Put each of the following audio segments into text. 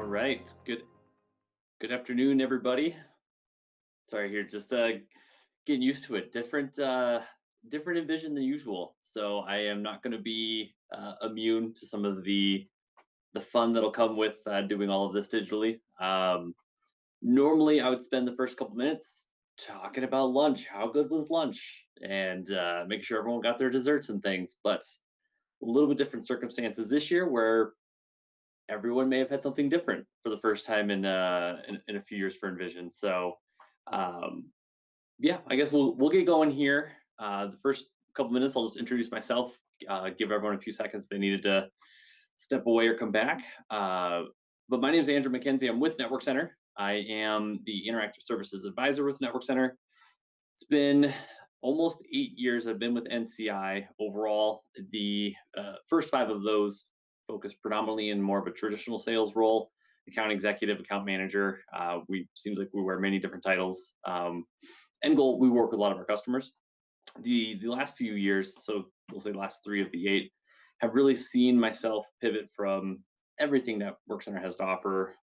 right. Good afternoon, everybody. Sorry here, just getting used to it. Different envision than usual. So I am not going to be immune to some of the fun that'll come with doing all of this digitally. Normally, I would spend the first couple minutes talking about lunch. How good was lunch? And make sure everyone got their desserts and things. But a little bit different circumstances this year, where everyone may have had something different for the first time in a few years for Envision. So um, yeah, I guess we'll get going here. The first couple minutes, I'll just introduce myself, give everyone a few seconds if they needed to step away or come back. But my name is Andrew McKenzie. I'm with Network Center. I am the Interactive Services Advisor with Network Center. It's been almost 8 years I've been with NCI overall. The first five of those focus predominantly in more of a traditional sales role, account executive, account manager. We seems like we wear many different titles. End goal, we work with a lot of our customers. The last few years, so we'll say the last three of the eight, have really seen myself pivot from everything that WorkCenter has to offer,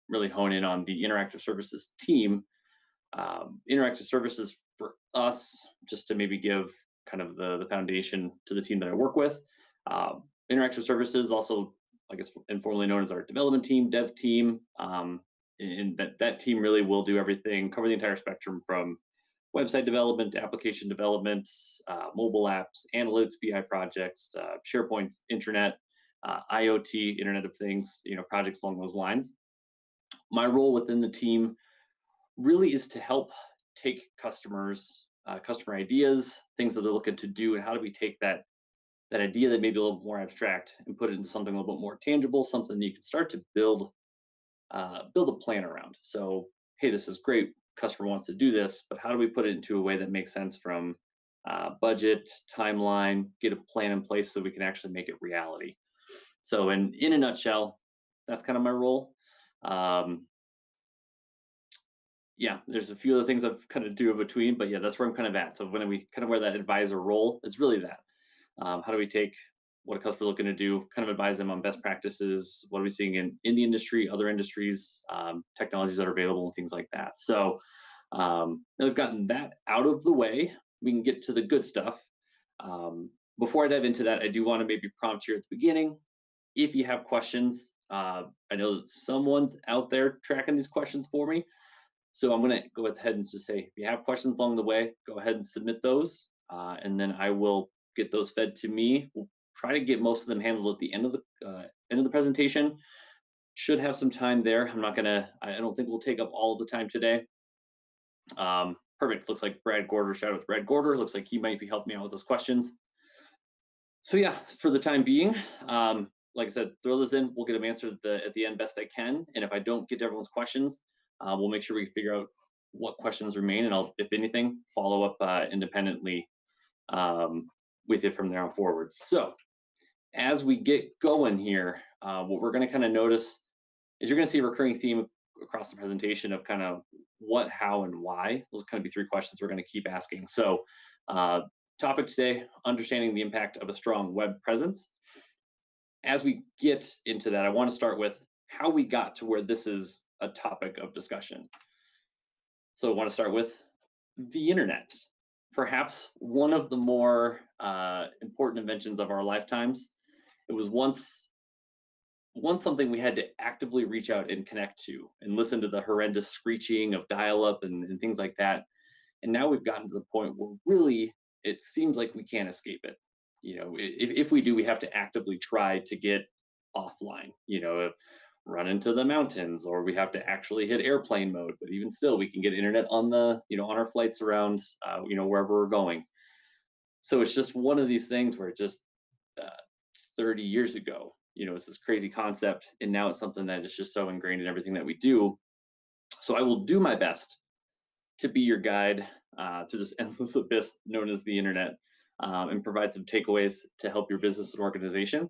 really hone in on the interactive services team. Interactive services for us, just to maybe give kind of the foundation to the team that I work with. Interactive services, also, I guess, informally known as our development team, dev team. And that team really will do everything, cover the entire spectrum from website development, to application development, mobile apps, analytics, BI projects, SharePoint, internet, IoT, Internet of Things, projects along those lines. My role within the team really is to help take customers, customer ideas, things that they're looking to do, and how do we take that idea that may be a little more abstract and put it into something a little bit more tangible, something you can start to build a plan around. So, hey, this is great. Customer wants to do this, but how do we put it into a way that makes sense from budget, timeline, get a plan in place so we can actually make it reality. So, in a nutshell, that's kind of my role. Um, yeah, there's a few other things I've kind of do in between, but yeah, that's where I'm kind of at. So when we kind of wear that advisor role, it's really that. How do we take what a customer looking to do, kind of advise them on best practices, what are we seeing in the industry, other industries, technologies that are available, and things like that. So now we've gotten that out of the way, we can get to the good stuff. Before I dive into that, I do want to maybe prompt here at the beginning. If you have questions, I know that someone's out there tracking these questions for me. So I'm going to go ahead and just say, if you have questions along the way, go ahead and submit those, and then I will get those fed to me. We'll try to get most of them handled at the end of the presentation. Should have some time there. I don't think we'll take up all of the time today. Perfect. Looks like Brad Gorder, shout out to Brad Gorder. Looks like he might be helping me out with those questions. So yeah, for the time being, like I said, throw those in. We'll get them answered at the end best I can. And if I don't get to everyone's questions, we'll make sure we figure out what questions remain, and I'll, if anything, follow up independently with it from there on forward. So as we get going here, what we're going to kind of notice is you're going to see a recurring theme across the presentation of kind of what, how, and why. Those kind of be three questions we're going to keep asking. So topic today, understanding the impact of a strong web presence. As we get into that, I want to start with how we got to where this is a topic of discussion. So I want to start with the internet, perhaps one of the more important inventions of our lifetimes. It was once something we had to actively reach out and connect to and listen to the horrendous screeching of dial-up and things like that. And now we've gotten to the point where really it seems like we can't escape it. If we do, we have to actively try to get offline, run into the mountains, or we have to actually hit airplane mode. But even still, we can get internet on on our flights around, wherever we're going. So it's just one of these things where it just 30 years ago, it's this crazy concept, and now it's something that is just so ingrained in everything that we do. So I will do my best to be your guide through this endless abyss known as the internet, and provide some takeaways to help your business and organization.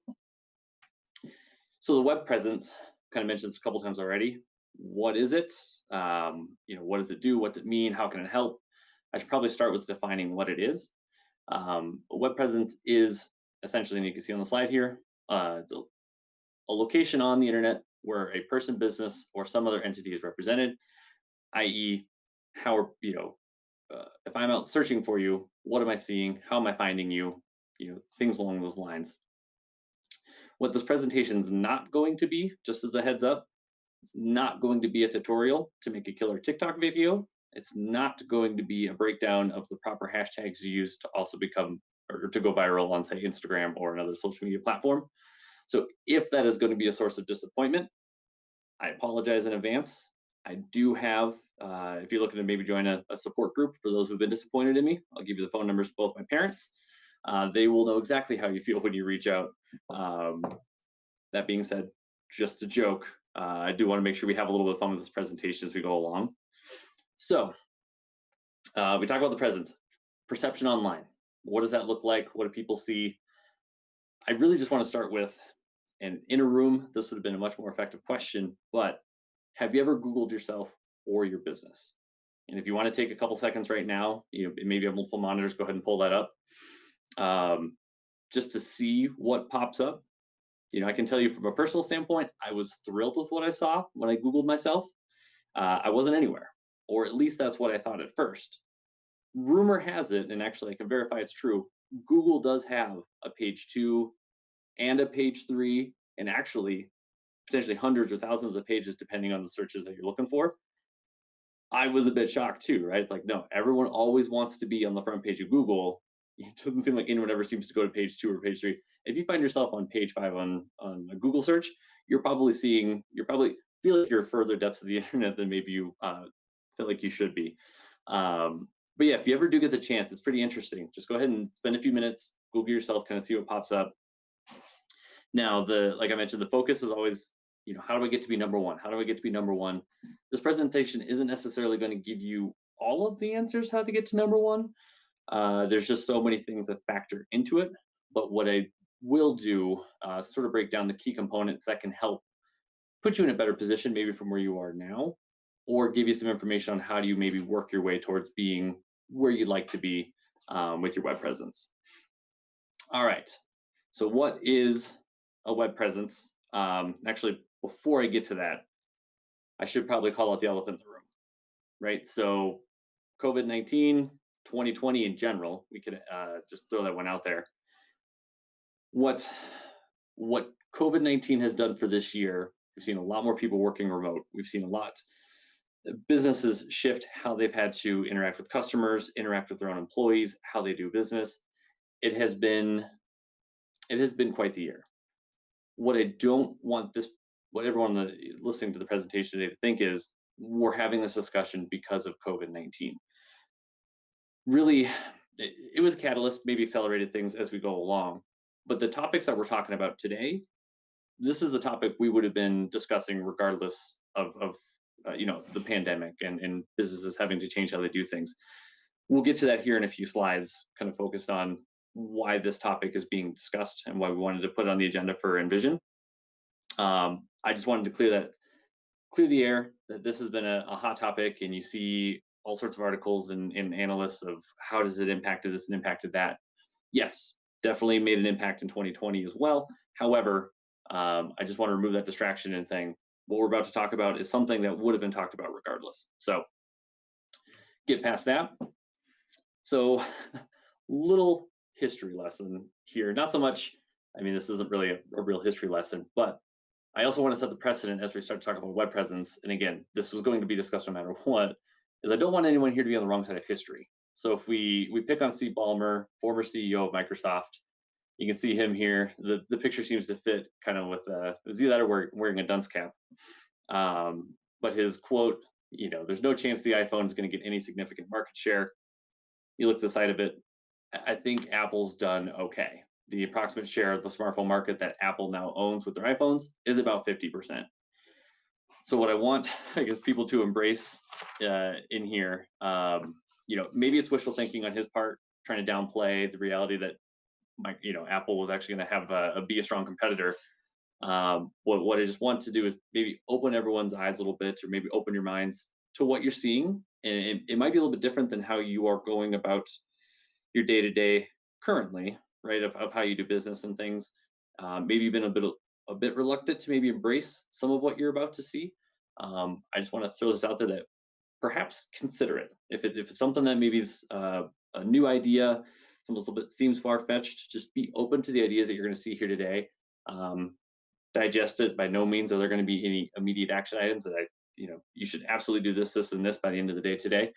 So the web presence, kind of mentioned this a couple times already. What is it? What does it do? What's it mean? How can it help? I should probably start with defining what it is. Web presence is essentially, and you can see on the slide here, it's a location on the internet where a person, business, or some other entity is represented, i.e., how are, if I'm out searching for you, what am I seeing? How am I finding you? Things along those lines. What this presentation is not going to be, just as a heads up, it's not going to be a tutorial to make a killer TikTok video. It's not going to be a breakdown of the proper hashtags you use to also become or to go viral on, say, Instagram or another social media platform. So if that is going to be a source of disappointment, I apologize in advance. I do have, if you're looking to maybe join a support group for those who've been disappointed in me, I'll give you the phone numbers of both my parents. They will know exactly how you feel when you reach out. That being said, just a joke. I do want to make sure we have a little bit of fun with this presentation as we go along. So we talk about the presence, perception online. What does that look like? What do people see? I really just want to start with, and in a room, this would have been a much more effective question, but have you ever Googled yourself or your business? And if you want to take a couple seconds right now, maybe have multiple monitors, go ahead and pull that up, just to see what pops up. I can tell you from a personal standpoint, I was thrilled with what I saw when I Googled myself. I wasn't anywhere, or at least that's what I thought at first. Rumor has it, and actually I can verify it's true, Google does have a page 2 and a page 3, and actually potentially hundreds or thousands of pages depending on the searches that you're looking for. I was a bit shocked too, right? It's like, no, everyone always wants to be on the front page of Google. It doesn't seem like anyone ever seems to go to page 2 or page 3. If you find yourself on page 5 on a Google search, you probably feel like you're further depths of the internet than maybe you feel like you should be. But yeah, if you ever do get the chance, it's pretty interesting. Just go ahead and spend a few minutes, Google yourself, kind of see what pops up. Now, like I mentioned, the focus is always, how do I get to be number one? How do I get to be number one? This presentation isn't necessarily going to give you all of the answers how to get to number one. There's just so many things that factor into it. But what I will do, sort of break down the key components that can help put you in a better position, maybe from where you are now, or give you some information on how do you maybe work your way towards being where you'd like to be with your web presence. All right. So what is a web presence? Actually, before I get to that, I should probably call out the elephant in the room, right? So COVID-19, 2020 in general, we could just throw that one out there. What COVID-19 has done for this year, we've seen a lot more people working remote. We've seen a lot businesses shift how they've had to interact with customers, interact with their own employees, how they do business. It has been quite the year. What I don't want what everyone listening to the presentation today to think is we're having this discussion because of COVID-19. Really, it was a catalyst, maybe accelerated things as we go along. But the topics that we're talking about today, this is the topic we would have been discussing regardless of the pandemic and businesses having to change how they do things. We'll get to that here in a few slides, kind of focused on why this topic is being discussed and why we wanted to put it on the agenda for Envision. I just wanted to clear the air that this has been a hot topic, and you see all sorts of articles and analysts of how does it impacted this and impacted that. Yes, definitely made an impact in 2020 as well. However, I just want to remove that distraction and saying what we're about to talk about is something that would have been talked about regardless. So get past that. So little history lesson here. Not so much, this isn't really a real history lesson, but I also want to set the precedent as we start to talk about web presence. And again, this was going to be discussed no matter what, is I don't want anyone here to be on the wrong side of history. So if we pick on Steve Ballmer, former CEO of Microsoft, you can see him here. The picture seems to fit kind of with, it was either that or wearing a dunce cap. But his quote, there's no chance the iPhone is going to get any significant market share. You look at the side of it, I think Apple's done okay. The approximate share of the smartphone market that Apple now owns with their iPhones is about 50%. So what I want, I guess, people to embrace in here, maybe it's wishful thinking on his part, trying to downplay the reality that Apple was actually going to have be a strong competitor. What I just want to do is maybe open everyone's eyes a little bit, or maybe open your minds to what you're seeing. And it might be a little bit different than how you are going about your day-to-day currently, right? Of how you do business and things. Maybe you've been a bit reluctant to maybe embrace some of what you're about to see, I just want to throw this out there that perhaps consider it. If it's something that maybe is a new idea, something a little bit seems far fetched, just be open to the ideas that you're going to see here today. Um, Digest it. By no means are there going to be any immediate action items that you should absolutely do this, this, and this by the end of the day today.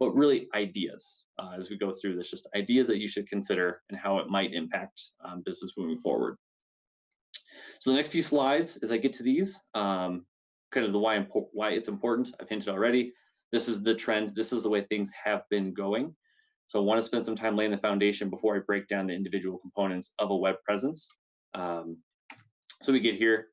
But really ideas as we go through this, just ideas that you should consider and how it might impact business moving forward. So the next few slides, as I get to these, kind of the why it's important, I've hinted already. This is the trend. This is the way things have been going. So I want to spend some time laying the foundation before I break down the individual components of a web presence. So we get here,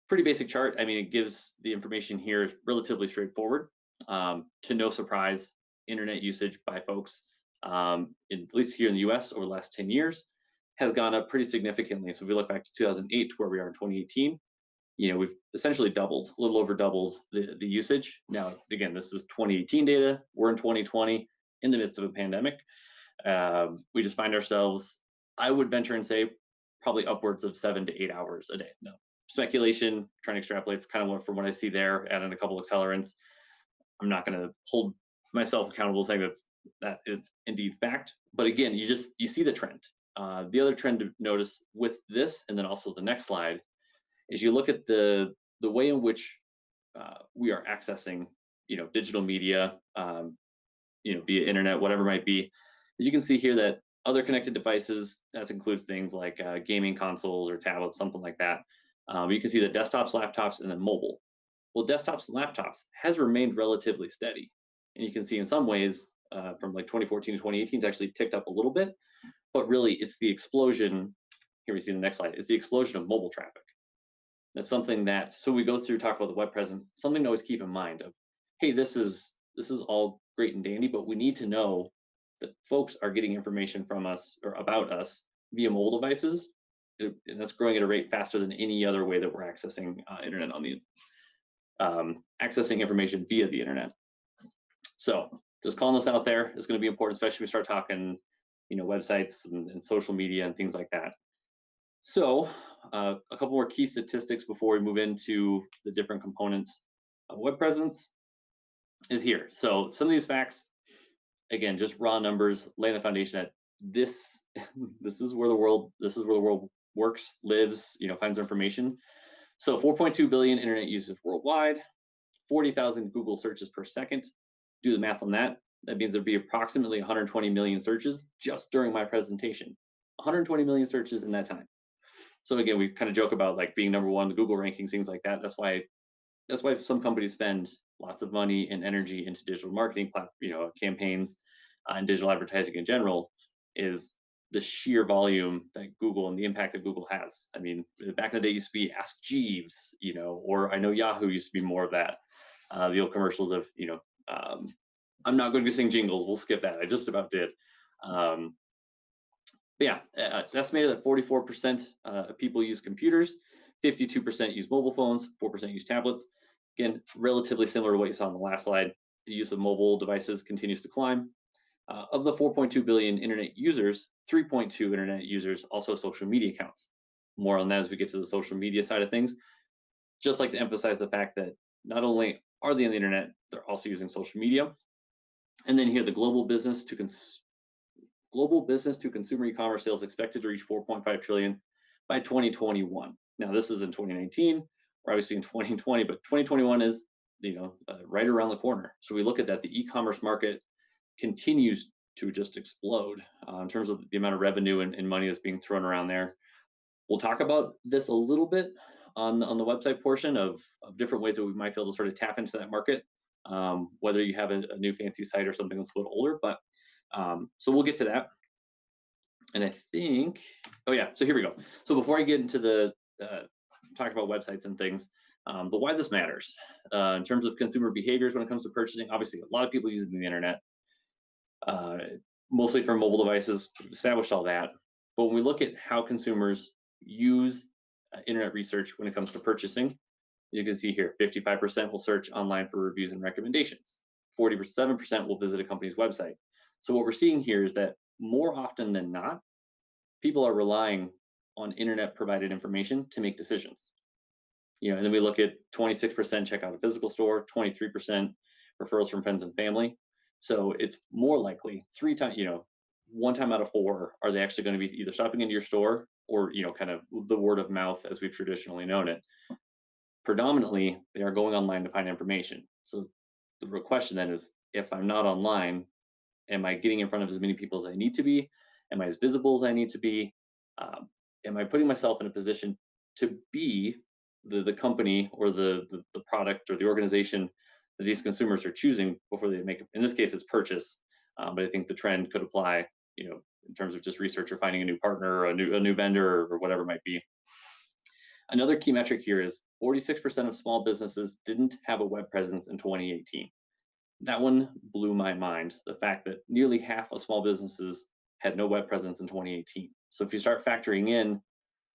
pretty basic chart. I mean, it gives the information here relatively straightforward. To no surprise, internet usage by folks, at least here in the US over the last 10 years, has gone up pretty significantly. So if we look back to 2008 to where we are in 2018, we've essentially doubled, a little over doubled the usage. Now, again, this is 2018 data. We're in 2020 in the midst of a pandemic. We just find ourselves, I would venture and say, probably upwards of 7 to 8 hours a day. No, speculation, trying to extrapolate kind of from what I see there, add in a couple accelerants. I'm not going to hold myself accountable saying that is indeed fact. But again, you see the trend. The other trend to notice with this, and then also the next slide, is you look at the way in which we are accessing, digital media, via internet, whatever it might be. As you can see here, that other connected devices, that includes things like gaming consoles or tablets, something like that. You can see the desktops, laptops, and then mobile. Well, desktops and laptops has remained relatively steady. And you can see in some ways from like 2014 to 2018, it's actually ticked up a little bit, but really it's the explosion. Here we see the next slide. It's the explosion of mobile traffic. That's something that, so we go through, talk about the web presence, something to always keep in mind of, hey, this is all great and dandy, but we need to know that folks are getting information from us or about us via mobile devices, and that's growing at a rate faster than any other way that we're accessing internet on the accessing information via the internet. So just calling this out there is going to be important, especially when we start talking, websites and social media and things like that. So a couple more key statistics before we move into the different components of web presence is here. So some of these facts, again, just raw numbers, laying the foundation that this is where the world works, lives, finds information. So 4.2 billion internet users worldwide, 40,000 Google searches per second. Do the math on that. That means there'd be approximately 120 million searches just during my presentation. 120 million searches in that time. So again, we kind of joke about like being number one, the Google rankings, things like that. That's why some companies spend lots of money and energy into digital marketing, campaigns, and digital advertising in general, is the sheer volume that Google and the impact that Google has. I mean, back in the day, it used to be Ask Jeeves, or I know Yahoo used to be more of that. The old commercials of, I'm not going to sing jingles. We'll skip that. I just about did. But yeah, it's estimated that 44% of people use computers, 52% use mobile phones, 4% use tablets. Again, relatively similar to what you saw on the last slide. The use of mobile devices continues to climb. Of the 4.2 billion internet users, 3.2 internet users also have social media accounts. More on that as we get to the social media side of things. Just like to emphasize the fact that not only are they on the internet, they're also using social media. And then here, the global business to consumer e-commerce sales expected to reach 4.5 trillion by 2021. Now, this is in 2019. We're obviously in 2020, but 2021 is right around the corner. So we look at that. The e-commerce market continues to just explode in terms of the amount of revenue and money that's being thrown around there. We'll talk about this a little bit on the website portion of different ways that we might be able to sort of tap into that market, whether you have a new fancy site or something that's a little older. But so we'll get to that. And I think, oh yeah, so here we go. So before I get into the talk about websites and things, but why this matters in terms of consumer behaviors when it comes to purchasing. Obviously, a lot of people using the internet, mostly for mobile devices. We've established all that. But when we look at how consumers use internet research when it comes to purchasing, you can see here, 55% will search online for reviews and recommendations. 47% will visit a company's website. So what we're seeing here is that more often than not, people are relying on internet provided information to make decisions. And then we look at 26% check out a physical store, 23% referrals from friends and family. So it's more likely three times, 1 time out of 4 are they actually going to be either shopping into your store or, kind of the word of mouth as we've traditionally known it. Predominantly, they are going online to find information. So the real question then is, if I'm not online, am I getting in front of as many people as I need to be? Am I as visible as I need to be? Um, am I putting myself in a position to be the company or the product or the organization that these consumers are choosing before they make, in this case, it's purchase. But I think the trend could apply, in terms of just research or finding a new partner or a new vendor or whatever it might be. Another key metric here is 46% of small businesses didn't have a web presence in 2018. That one blew my mind. The fact that nearly half of small businesses had no web presence in 2018. So if you start factoring in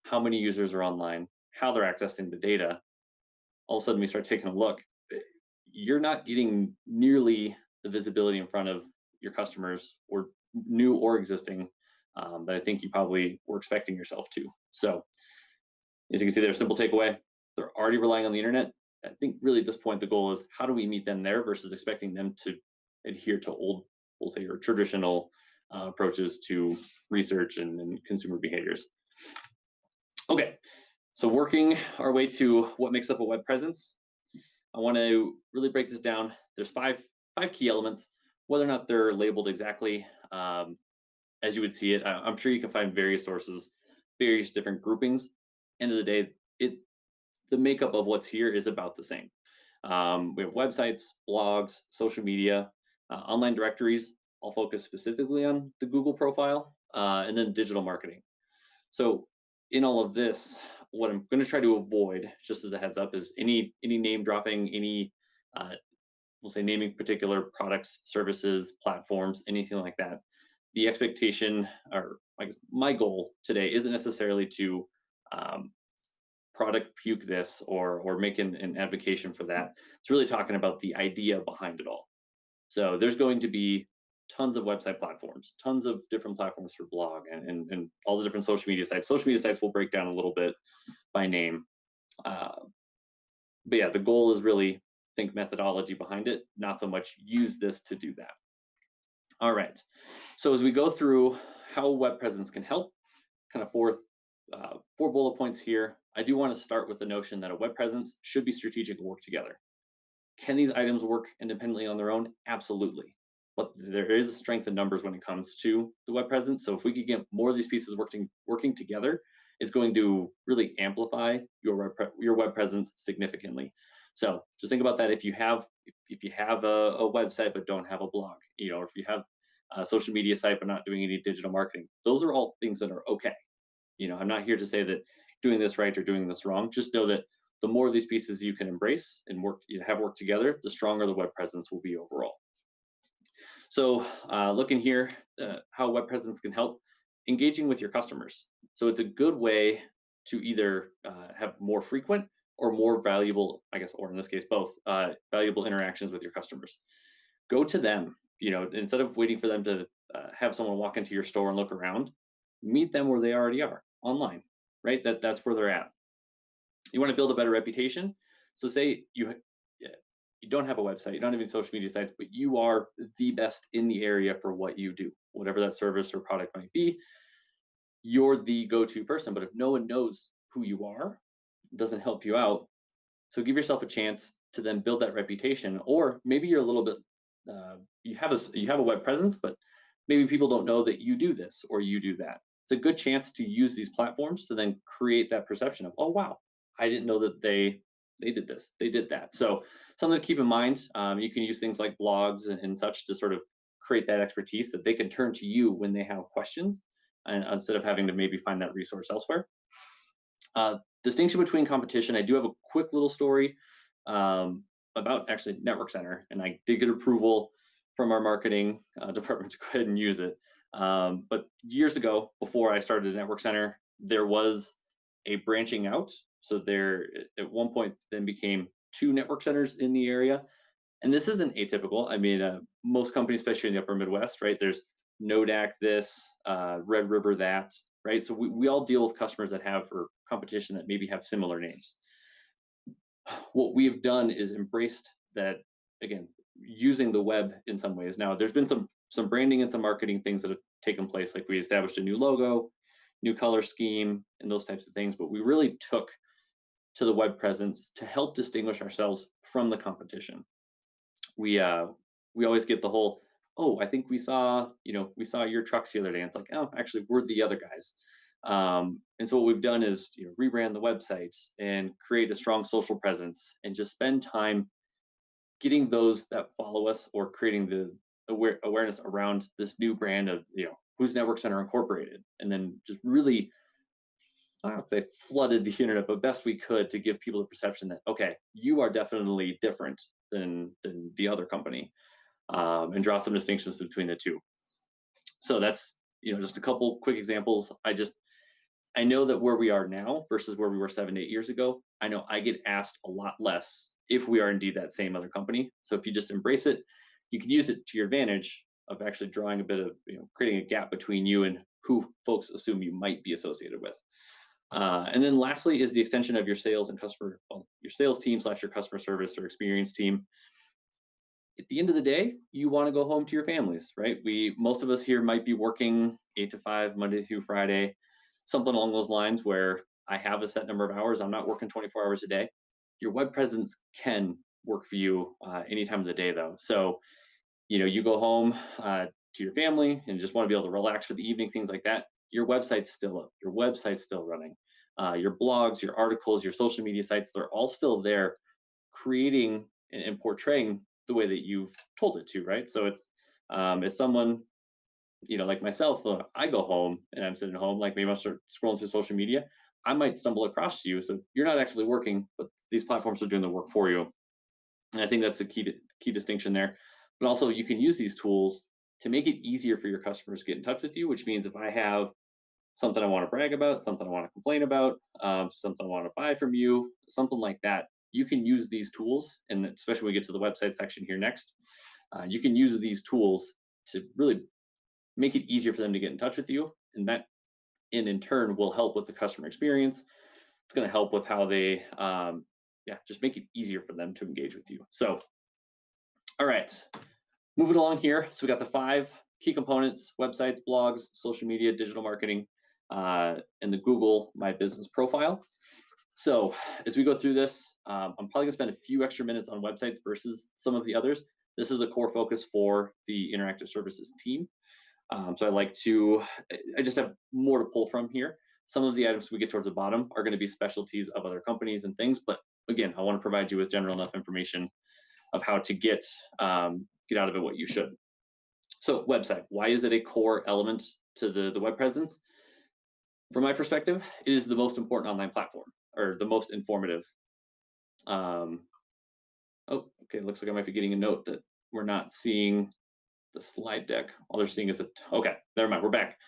how many users are online, how they're accessing the data, all of a sudden we start taking a look. You're not getting nearly the visibility in front of your customers, or new or existing, that I think you probably were expecting yourself to. So as you can see there, simple takeaway, they're already relying on the internet. I think really at this point, the goal is how do we meet them there versus expecting them to adhere to old, we'll say, or traditional approaches to research and consumer behaviors. Okay, so working our way to what makes up a web presence, I want to really break this down. There's five key elements. Whether or not they're labeled exactly as you would see it, I'm sure you can find various sources, various different groupings. End of the day, the makeup of what's here is about the same. We have websites, blogs, social media, online directories, all focus specifically on the Google profile, and then digital marketing. So in all of this, what I'm going to try to avoid, just as a heads up, is any name dropping, any we'll say naming particular products, services, platforms, anything like that. The expectation, or I guess my goal today, isn't necessarily to product puke this or make an advocation for that. It's really talking about the idea behind it all. So there's going to be tons of website platforms, tons of different platforms for blog and all the different social media sites. Social media sites will break down a little bit by name. But yeah, the goal is really think methodology behind it, not so much use this to do that. All right. So as we go through how web presence can help, kind of four bullet points here. I do want to start with the notion that a web presence should be strategic and work together. Can these items work independently on their own? Absolutely. But there is strength in numbers when it comes to the web presence. So if we could get more of these pieces working together, it's going to really amplify your web presence significantly. So just think about that. If you have a website but don't have a blog, or if you have a social media site but not doing any digital marketing, those are all things that are okay. I'm not here to say that doing this right or doing this wrong. Just know that the more of these pieces you can embrace and work together, the stronger the web presence will be overall. So looking here, how web presence can help, engaging with your customers. So it's a good way to either have more frequent or more valuable, I guess, or in this case, both valuable interactions with your customers. Go to them, instead of waiting for them to have someone walk into your store and look around, meet them where they already are, online, right? That's where they're at. You want to build a better reputation. So say you don't have a website, you don't have any social media sites, but you are the best in the area for what you do, whatever that service or product might be. You're the go-to person, but if no one knows who you are, it doesn't help you out. So give yourself a chance to then build that reputation. Or maybe you're a little bit, you have a web presence, but maybe people don't know that you do this or you do that. It's a good chance to use these platforms to then create that perception of, oh wow, I didn't know that they did this, they did that. So something to keep in mind. You can use things like blogs and such to sort of create that expertise that they can turn to you when they have questions, and instead of having to maybe find that resource elsewhere. Distinction between competition. I do have a quick little story about actually Network Center, and I did get approval from our marketing department to go ahead and use it. But years ago, before I started the Network Center, there was a branching out. So there, at one point, then became 2 network centers in the area. And this isn't atypical. I mean, most companies, especially in the upper Midwest, right? There's Nodak this, Red River that. right? So we all deal with customers that have or competition that maybe have similar names. What we've done is embraced that, again, using the web in some ways. Now there's been some branding and some marketing things that have taken place, like we established a new logo, new color scheme, and those types of things, but we really took to the web presence to help distinguish ourselves from the competition. We uh we always get the whole, oh, I think we saw your trucks the other day, and it's like, oh, actually we're the other guys. And so what we've done is, rebrand the websites and create a strong social presence and just spend time getting those that follow us, or creating the awareness around this new brand of, whose network center incorporated, and then just really, I don't say flooded the internet, but best we could to give people the perception that, okay, you are definitely different than the other company, and draw some distinctions between the two. So that's, just a couple quick examples. I know that where we are now versus where we were 7 to 8 years ago, I know I get asked a lot less if we are indeed that same other company. So if you just embrace it, you can use it to your advantage of actually drawing a bit of, creating a gap between you and who folks assume you might be associated with. And then lastly is the extension of your sales and your sales team slash your customer service or experience team. At the end of the day, you want to go home to your families, right? Most of us here might be working 8 to 5, Monday through Friday, something along those lines, where I have a set number of hours. I'm not working 24 hours a day. Your web presence can work for you any time of the day, though. So, you go home to your family and just want to be able to relax for the evening, things like that. Your website's still up. Your website's still running. Your blogs, your articles, your social media sites, they're all still there, creating and portraying the way that you've told it to, right? So it's someone, like myself, I go home and I'm sitting at home, like maybe I'll start scrolling through social media. I might stumble across you. So you're not actually working, but these platforms are doing the work for you. And I think that's the key distinction there. But also, you can use these tools to make it easier for your customers to get in touch with you, which means if I have something I want to brag about, something I want to complain about, something I want to buy from you, something like that, you can use these tools. And especially when we get to the website section here next, you can use these tools to really make it easier for them to get in touch with you. And that in turn will help with the customer experience. It's going to help with how they, just make it easier for them to engage with you. So, all right, moving along here. So we got the 5 key components: websites, blogs, social media, digital marketing, and the Google My Business profile. So as we go through this, I'm probably gonna spend a few extra minutes on websites versus some of the others. This is a core focus for the interactive services team. So I just have more to pull from here. Some of the items we get towards the bottom are going to be specialties of other companies and things, but again, I want to provide you with general enough information of how to get out of it what you should. So website, why is it a core element to the web presence? From my perspective, it is the most important online platform, or the most informative. Um, oh, okay, looks like I might be getting a note that we're not seeing the slide deck. All they're seeing is okay, never mind, we're back.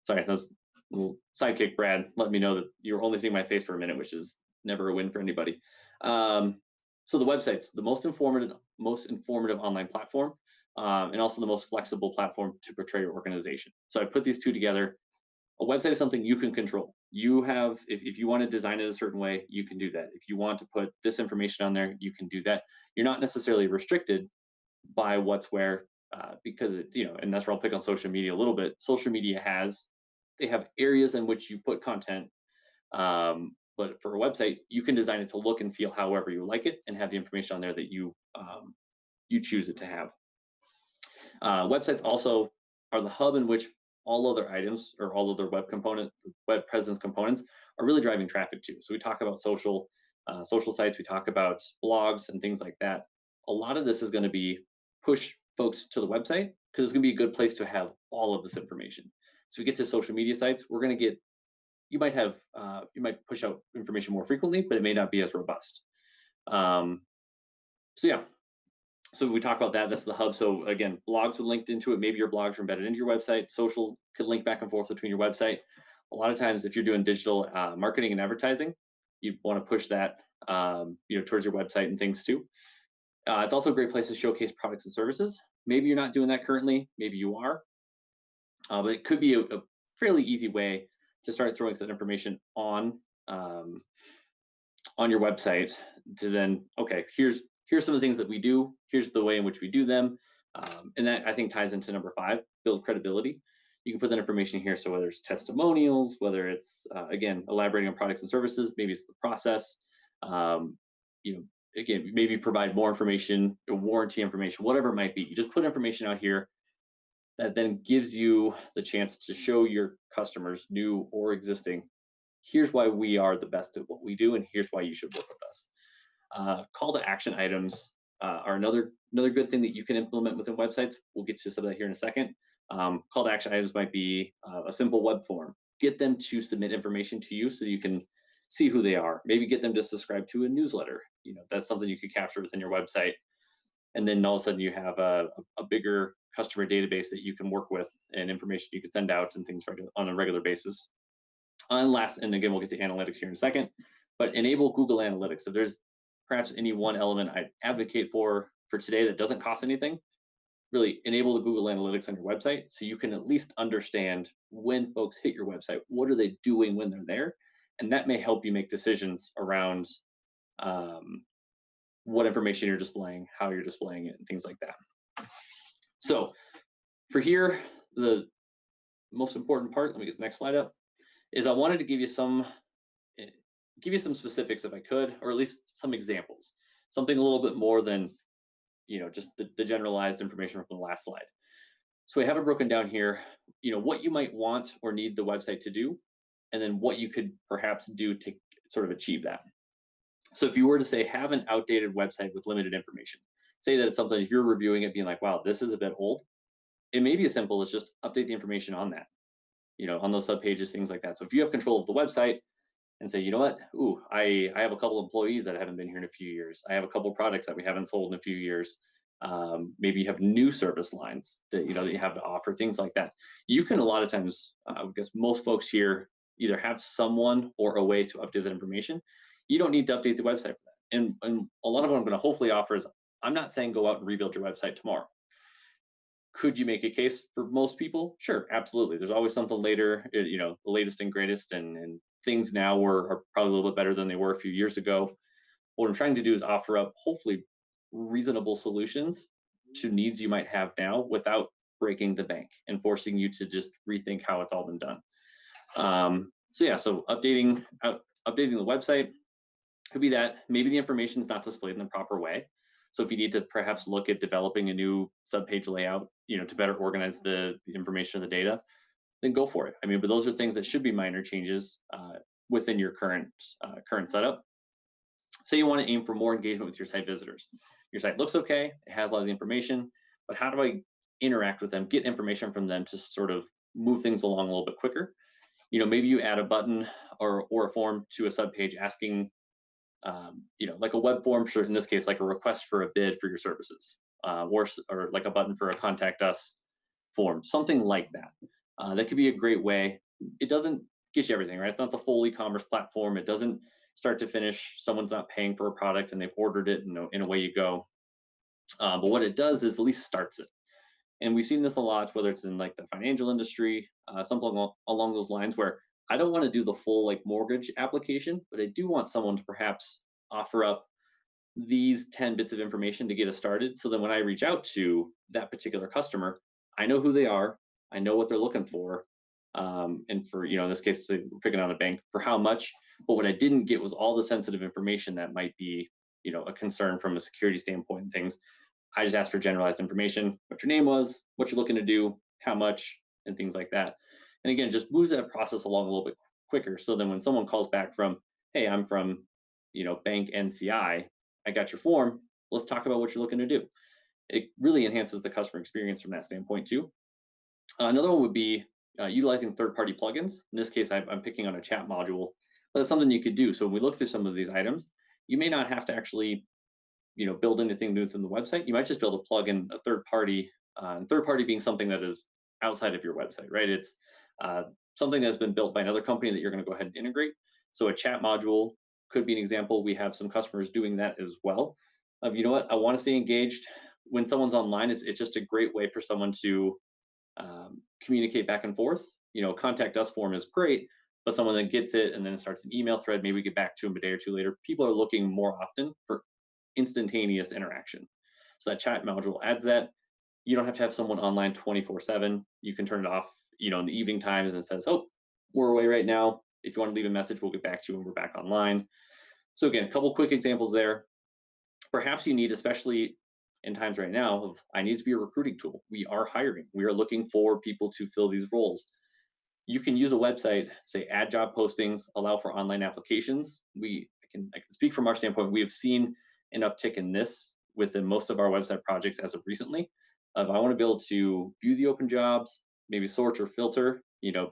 Sorry, that was a little sidekick Brad let me know that you're only seeing my face for a minute, which is never a win for anybody. So the website's the most informative online platform, and also the most flexible platform to portray your organization. So I put these two together. A website is something you can control. You have, if you want to design it a certain way, you can do that. If you want to put this information on there, you can do that. You're not necessarily restricted by what's where, because it's, and that's where I'll pick on social media a little bit. Social media they have areas in which you put content, but for a website, you can design it to look and feel however you like it, and have the information on there that you choose it to have. Websites also are the hub in which all other items, or all other web presence components, are really driving traffic to. So we talk about social sites, we talk about blogs and things like that. A lot of this is going to be push folks to the website, because it's going to be a good place to have all of this information. So we get to social media sites, you might push out information more frequently, but it may not be as robust. So we talk about that. That's the hub. So again, blogs would linked into it. Maybe your blogs are embedded into your website. Social could link back and forth between your website. A lot of times, if you're doing digital marketing and advertising, you want to push that towards your website and things too. It's also a great place to showcase products and services. Maybe you're not doing that currently. Maybe you are, but it could be a fairly easy way to start throwing that information um, on your website to then, okay, here's some of the things that we do, here's the way in which we do them. And that I think ties into number 5, build credibility. You can put that information here. So whether it's testimonials, whether it's again elaborating on products and services, maybe it's the process. um, you know Again, maybe provide more information or warranty information, whatever it might be. You just put information out here that then gives you the chance to show your customers, new or existing, here's why we are the best at what we do, and here's why you should work with us. Call to action items are another good thing that you can implement within websites. We'll get to some of that here in a second. Call to action items might be a simple web form. Get them to submit information to you so you can see who they are. Maybe get them to subscribe to a newsletter. That's something you could capture within your website, and then all of a sudden you have a bigger customer database that you can work with and information you can send out and things on a regular basis. And last, and again, we'll get to analytics here in a second, but enable Google Analytics. If there's perhaps any one element I'd advocate for today that doesn't cost anything, really enable the Google Analytics on your website so you can at least understand when folks hit your website, what are they doing when they're there? And that may help you make decisions around um, what information you're displaying, how you're displaying it, and things like that. So for here, the most important part, let me get the next slide up, is I wanted to give you some specifics if I could, or at least some examples, something a little bit more than just the generalized information from the last slide. So we have it broken down here, what you might want or need the website to do, and then what you could perhaps do to sort of achieve that. So if you were to say have an outdated website with limited information, say that it's something, if you're reviewing it being like, wow, this is a bit old, it may be as simple as just update the information on that, on those sub pages, things like that. So if you have control of the website and say, you know what, I have a couple employees that haven't been here in a few years. I have a couple products that we haven't sold in a few years. Maybe you have new service lines that that you have to offer, things like that. You can a lot of times, I guess most folks here either have someone or a way to update that information. You don't need to update the website for that. And a lot of what I'm going to hopefully offer is, I'm not saying go out and rebuild your website tomorrow. Could you make a case for most people? Sure, absolutely. There's always something later, the latest and greatest, and things now are probably a little bit better than they were a few years ago. What I'm trying to do is offer up hopefully reasonable solutions to needs you might have now without breaking the bank and forcing you to just rethink how it's all been done. So updating the website could be that maybe the information is not displayed in the proper way. So if you need to perhaps look at developing a new subpage layout, to better organize the information or the data, then go for it. But those are things that should be minor changes within your current setup. Say you want to aim for more engagement with your site visitors. Your site looks okay, it has a lot of the information, but how do I interact with them, get information from them to sort of move things along a little bit quicker? Maybe you add a button or a form to a subpage asking, like a web form, in this case, like a request for a bid for your services, or like a button for a contact us form, something like that. That could be a great way. It doesn't get you everything, right? It's not the full e-commerce platform. It doesn't start to finish. Someone's not paying for a product and they've ordered it, and away you go. But what it does is at least starts it. And we've seen this a lot, whether it's in like the financial industry, something along those lines, where I don't want to do the full like mortgage application, but I do want someone to perhaps offer up these 10 bits of information to get us started. So then when I reach out to that particular customer, I know who they are, I know what they're looking for. And for, in this case, we're picking on a bank, for how much. But what I didn't get was all the sensitive information that might be, a concern from a security standpoint and things. I just asked for generalized information, what your name was, what you're looking to do, how much, and things like that. And again, just moves that process along a little bit quicker. So then when someone calls back from, hey, I'm from, Bank NCI, I got your form, let's talk about what you're looking to do. It really enhances the customer experience from that standpoint too. Another one would be utilizing third-party plugins. In this case, I'm picking on a chat module, but it's something you could do. So when we look through some of these items, you may not have to actually build anything new within the website. You might just be able to plug in a third party, third party being something that is outside of your website, right? It's something that's been built by another company that you're going to go ahead and integrate. So a chat module could be an example. We have some customers doing that as well. Of, I want to stay engaged when someone's online. It's just a great way for someone to communicate back and forth. Contact us form is great, but someone then gets it and then it starts an email thread. Maybe we get back to them a day or two later. People are looking more often for instantaneous interaction. So that chat module adds that. You don't have to have someone online 24/7. You can turn it off, in the evening times, and it says, "Oh, we're away right now. If you want to leave a message, we'll get back to you when we're back online." So again, a couple quick examples there. Perhaps you need, especially in times right now, of I need to be a recruiting tool. We are hiring. We are looking for people to fill these roles. You can use a website, say add job postings, allow for online applications. I can speak from our standpoint. We have seen an uptick in this within most of our website projects as of recently. Of I want to be able to view the open jobs, maybe sort or filter,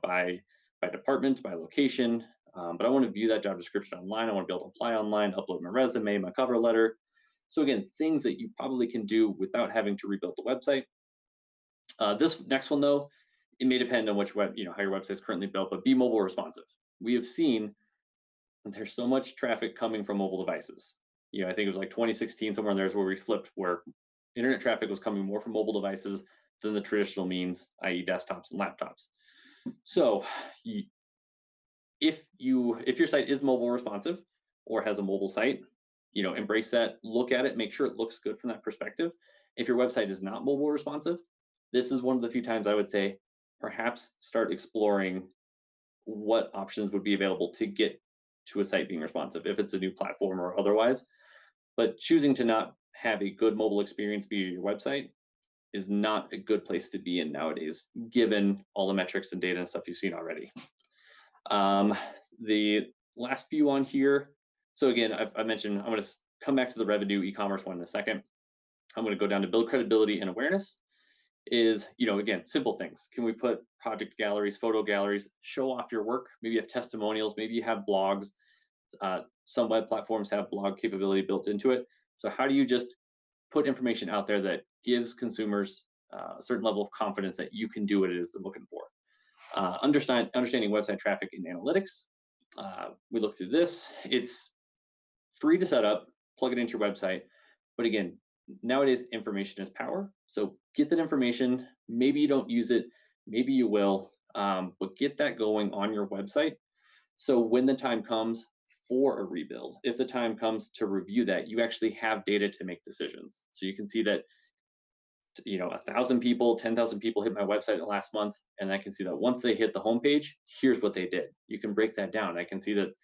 by department, by location. But I want to view that job description online. I want to be able to apply online, upload my resume, my cover letter. So again, things that you probably can do without having to rebuild the website. This next one though, it may depend on which how your website is currently built, but be mobile responsive. We have seen there's so much traffic coming from mobile devices. I think it was like 2016, somewhere in there is where we flipped, where internet traffic was coming more from mobile devices than the traditional means, i.e. desktops and laptops. So if your site is mobile responsive or has a mobile site, embrace that, look at it, make sure it looks good from that perspective. If your website is not mobile responsive, this is one of the few times I would say perhaps start exploring what options would be available to get to a site being responsive, if it's a new platform or otherwise. But choosing to not have a good mobile experience via your website is not a good place to be in nowadays, given all the metrics and data and stuff you've seen already. The last few on here. So again, I mentioned I'm going to come back to the revenue e-commerce one in a second. I'm going to go down to build credibility and awareness. Is, again, simple things. Can we put project galleries, photo galleries, show off your work? Maybe you have testimonials, maybe you have blogs. Some web platforms have blog capability built into it. So how do you just put information out there that gives consumers a certain level of confidence that you can do what it is they're looking for? Understanding website traffic and analytics. We look through this. It's free to set up, plug it into your website. But again, nowadays information is power. So get that information. Maybe you don't use it, maybe you will, but get that going on your website. So when the time comes for a rebuild, if the time comes to review that, you actually have data to make decisions. So you can see that 1,000 people, 10,000 people hit my website in the last month, and I can see that once they hit the homepage, here's what they did. You can break that down. I can see that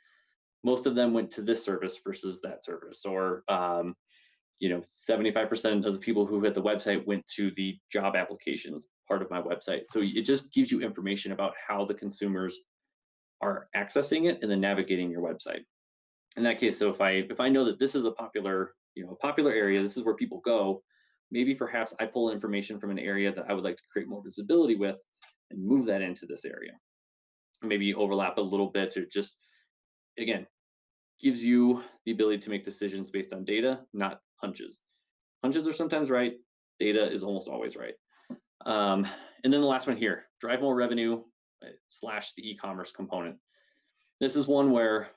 most of them went to this service versus that service, or 75% of the people who hit the website went to the job applications part of my website. So it just gives you information about how the consumers are accessing it and then navigating your website. In that case, so if I know that this is a popular area, this is where people go, maybe perhaps I pull information from an area that I would like to create more visibility with and move that into this area. Maybe overlap a little bit, or just, again, gives you the ability to make decisions based on data, not hunches. Hunches are sometimes right. Data is almost always right. And then the last one here, drive more revenue / the e-commerce component. This is one where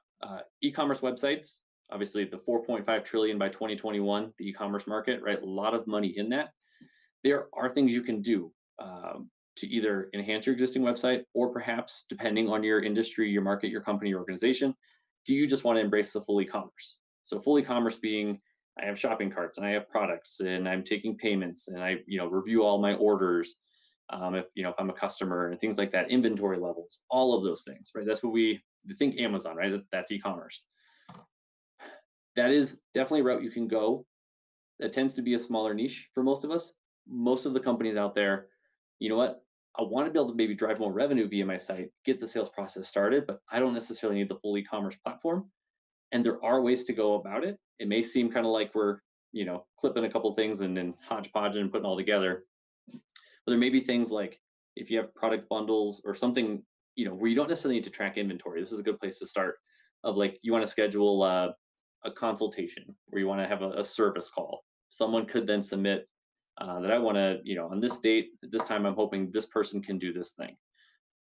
e-commerce websites, obviously the 4.5 trillion by 2021, the e-commerce market, right? A lot of money in that. There are things you can do to either enhance your existing website, or perhaps, depending on your industry, your market, your company, your organization, do you just want to embrace the full e-commerce? So full e-commerce being, I have shopping carts and I have products and I'm taking payments and I review all my orders. If I'm a customer and things like that, inventory levels, all of those things, right? That's what we think Amazon, right? That's e-commerce. That is definitely a route you can go. That tends to be a smaller niche for most of us. Most of the companies out there, you know what? I want to be able to maybe drive more revenue via my site, get the sales process started, but I don't necessarily need the full e-commerce platform. And there are ways to go about it. It may seem kind of like we're, clipping a couple things and then hodgepodging and putting all together. But there may be things like, if you have product bundles or something, where you don't necessarily need to track inventory. This is a good place to start. Of like, you want to schedule a consultation, where you want to have a service call. Someone could then submit that I want to, on this date, at this time, I'm hoping this person can do this thing.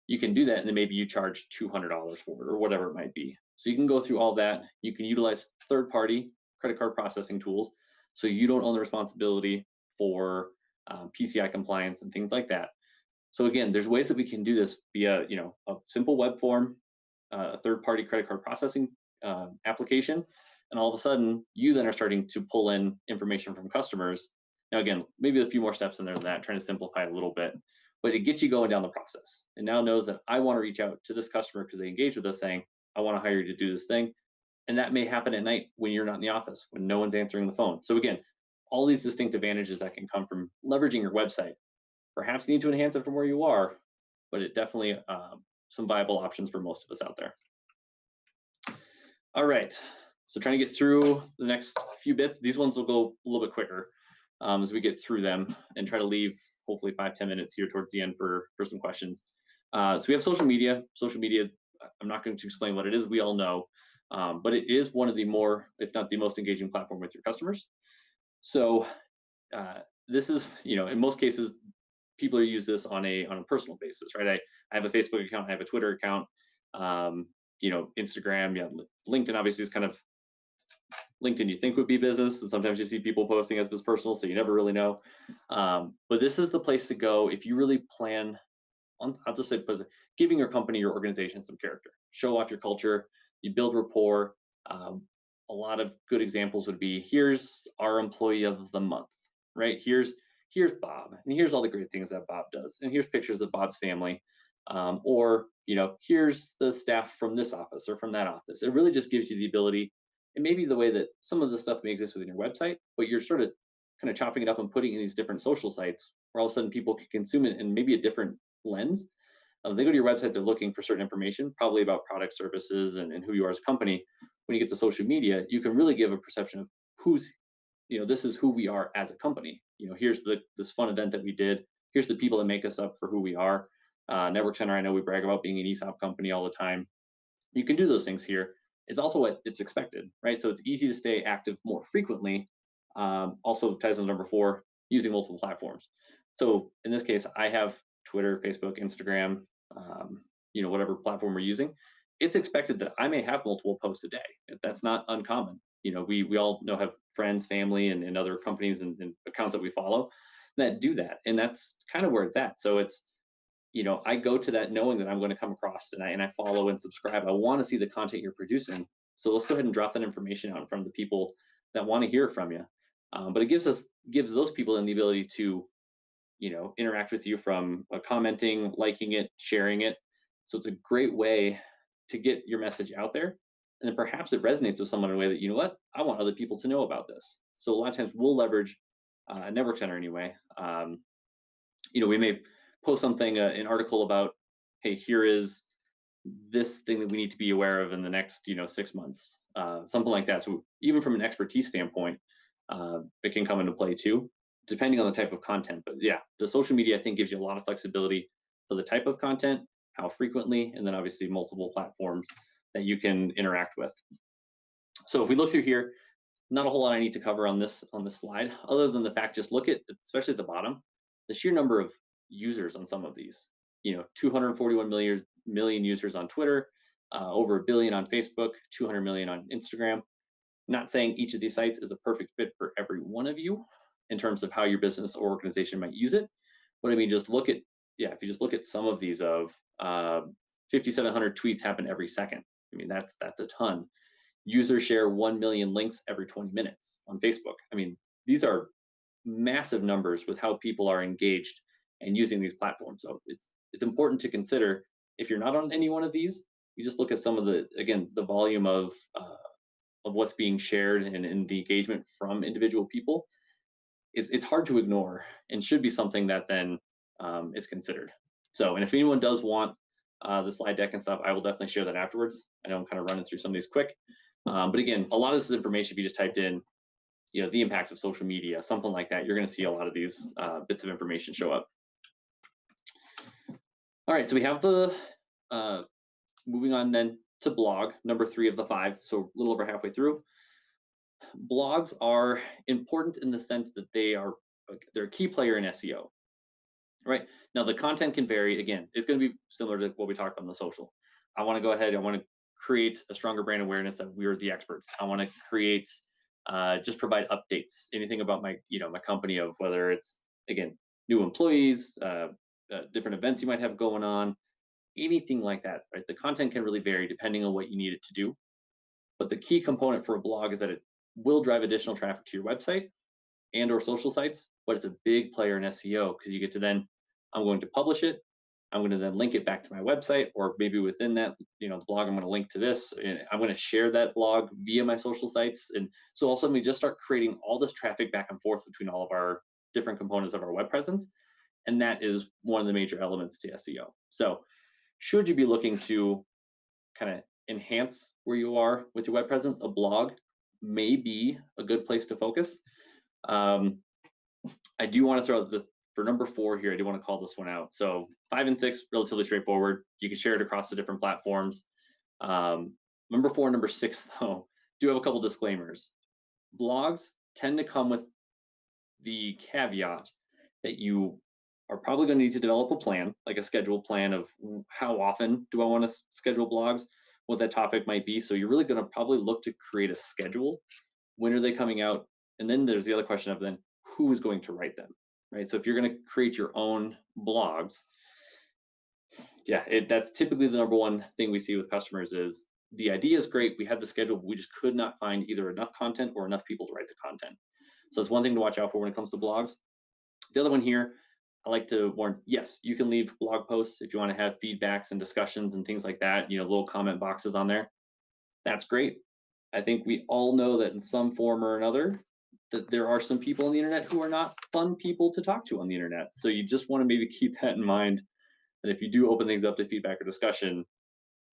You can do that, and then maybe you charge $200 for it, or whatever it might be. So you can go through all that. You can utilize third-party credit card processing tools, so you don't own the responsibility for PCI compliance and things like that. So again, there's ways that we can do this via, a simple web form. a third-party credit card processing application, and all of a sudden you then are starting to pull in information from customers. Now again, maybe a few more steps in there than that, trying to simplify it a little bit, but it gets you going down the process. It now knows that I want to reach out to this customer because they engaged with us saying, I want to hire you to do this thing. And that may happen at night when you're not in the office, when no one's answering the phone. So again, all these distinct advantages that can come from leveraging your website. Perhaps you need to enhance it from where you are, but it definitely some viable options for most of us out there. All right, so trying to get through the next few bits. These ones will go a little bit quicker as we get through them, and try to leave hopefully 5-10 minutes here towards the end for some questions. So we have social media. Social media, I'm not going to explain what it is. We all know, but it is one of the more, if not the most engaging platform with your customers. So this is, in most cases, people use this on a personal basis, right? I have a Facebook account, I have a Twitter account, Instagram, yeah, LinkedIn obviously is kind of LinkedIn you think would be business, and sometimes you see people posting as personal, so you never really know. But this is the place to go if you really plan on, I'll just say, giving your company, your organization some character. Show off your culture, you build rapport. A lot of good examples would be, here's our employee of the month, right? Here's Bob, and here's all the great things that Bob does, and here's pictures of Bob's family, or here's the staff from this office or from that office. It really just gives you the ability, and maybe the way that some of the stuff may exist within your website, but you're sort of kind of chopping it up and putting it in these different social sites where all of a sudden people can consume it in maybe a different lens. They go to your website, they're looking for certain information, probably about product, services, and who you are as a company. When you get to social media, you can really give a perception of who's, this is who we are as a company. Here's this fun event that we did. Here's the people that make us up for who we are. Network Center, I know we brag about being an ESOP company all the time. You can do those things here. It's also what it's expected, right? So it's easy to stay active more frequently. Also ties into number 4, using multiple platforms. So in this case, I have Twitter, Facebook, Instagram, whatever platform we're using. It's expected that I may have multiple posts a day. That's not uncommon. We all have friends, family, and other companies and accounts that we follow that do that. And that's kind of where it's at. So it's, I go to that knowing that I'm going to come across and I follow and subscribe. I want to see the content you're producing. So let's go ahead and drop that information out in front of the people that want to hear from you. But it gives those people then the ability to, interact with you from commenting, liking it, sharing it. So it's a great way to get your message out there. And then perhaps it resonates with someone in a way that, I want other people to know about this. So a lot of times we'll leverage a Network Center anyway. We may post something, an article about, hey, here is this thing that we need to be aware of in the next, 6 months, something like that. So even from an expertise standpoint, it can come into play too, depending on the type of content. But yeah, the social media, I think, gives you a lot of flexibility for the type of content, how frequently, and then obviously multiple platforms that you can interact with. So if we look through here, not a whole lot I need to cover on this slide, other than the fact, just look at, especially at the bottom, the sheer number of users on some of these. 241 million users on Twitter, over 1 billion on Facebook, 200 million on Instagram. Not saying each of these sites is a perfect fit for every one of you in terms of how your business or organization might use it. But I mean, if you just look at some of these, of 5,700 tweets happen every second. I mean, that's a ton. Users share 1 million links every 20 minutes on Facebook. I mean, these are massive numbers with how people are engaged and using these platforms. So it's important to consider, if you're not on any one of these, you just look at some of the volume of what's being shared and the engagement from individual people. It's hard to ignore, and should be something that then is considered. So, and if anyone does want the slide deck and stuff, I will definitely share that afterwards. I know I'm kind of running through some of these quick. But again, a lot of this information, if you just typed in, the impact of social media, something like that, you're going to see a lot of these bits of information show up. All right, so we have the, moving on then to blog, number 3 of the 5, so a little over halfway through. Blogs are important in the sense that they're a key player in SEO, right? Now the content can vary. Again, it's going to be similar to what we talked about on the social. I want to go ahead, I want to create a stronger brand awareness that we're the experts. I want to create, just provide updates, anything about my company, of whether it's, again, new employees, different events you might have going on, anything like that, right? The content can really vary depending on what you need it to do. But the key component for a blog is that it will drive additional traffic to your website and or social sites, but it's a big player in SEO because you get to then, I'm going to publish it. I'm going to then link it back to my website, or maybe within that, the blog, I'm going to link to this, and I'm going to share that blog via my social sites. And so all of a sudden we just start creating all this traffic back and forth between all of our different components of our web presence. And that is one of the major elements to SEO. So should you be looking to kind of enhance where you are with your web presence, a blog may be a good place to focus. I do want to throw this for number 4 here. I do want to call this one out. So 5 and 6, relatively straightforward. You can share it across the different platforms. Number 4 and number 6, though, do have a couple disclaimers. Blogs tend to come with the caveat that you are probably going to need to develop a plan, like a scheduled plan of how often do I want to schedule blogs, what that topic might be. So you're really going to probably look to create a schedule. When are they coming out? And then there's the other question of then who is going to write them, right? So if you're going to create your own blogs, that's typically the number one thing we see with customers is the idea is great. We had the schedule, but we just could not find either enough content or enough people to write the content. So it's one thing to watch out for when it comes to blogs. The other one here, I like to warn, yes, you can leave blog posts if you want to have feedbacks and discussions and things like that, little comment boxes on there. That's great. I think we all know that in some form or another, that there are some people on the internet who are not fun people to talk to on the internet. So you just want to maybe keep that in mind, that if you do open things up to feedback or discussion,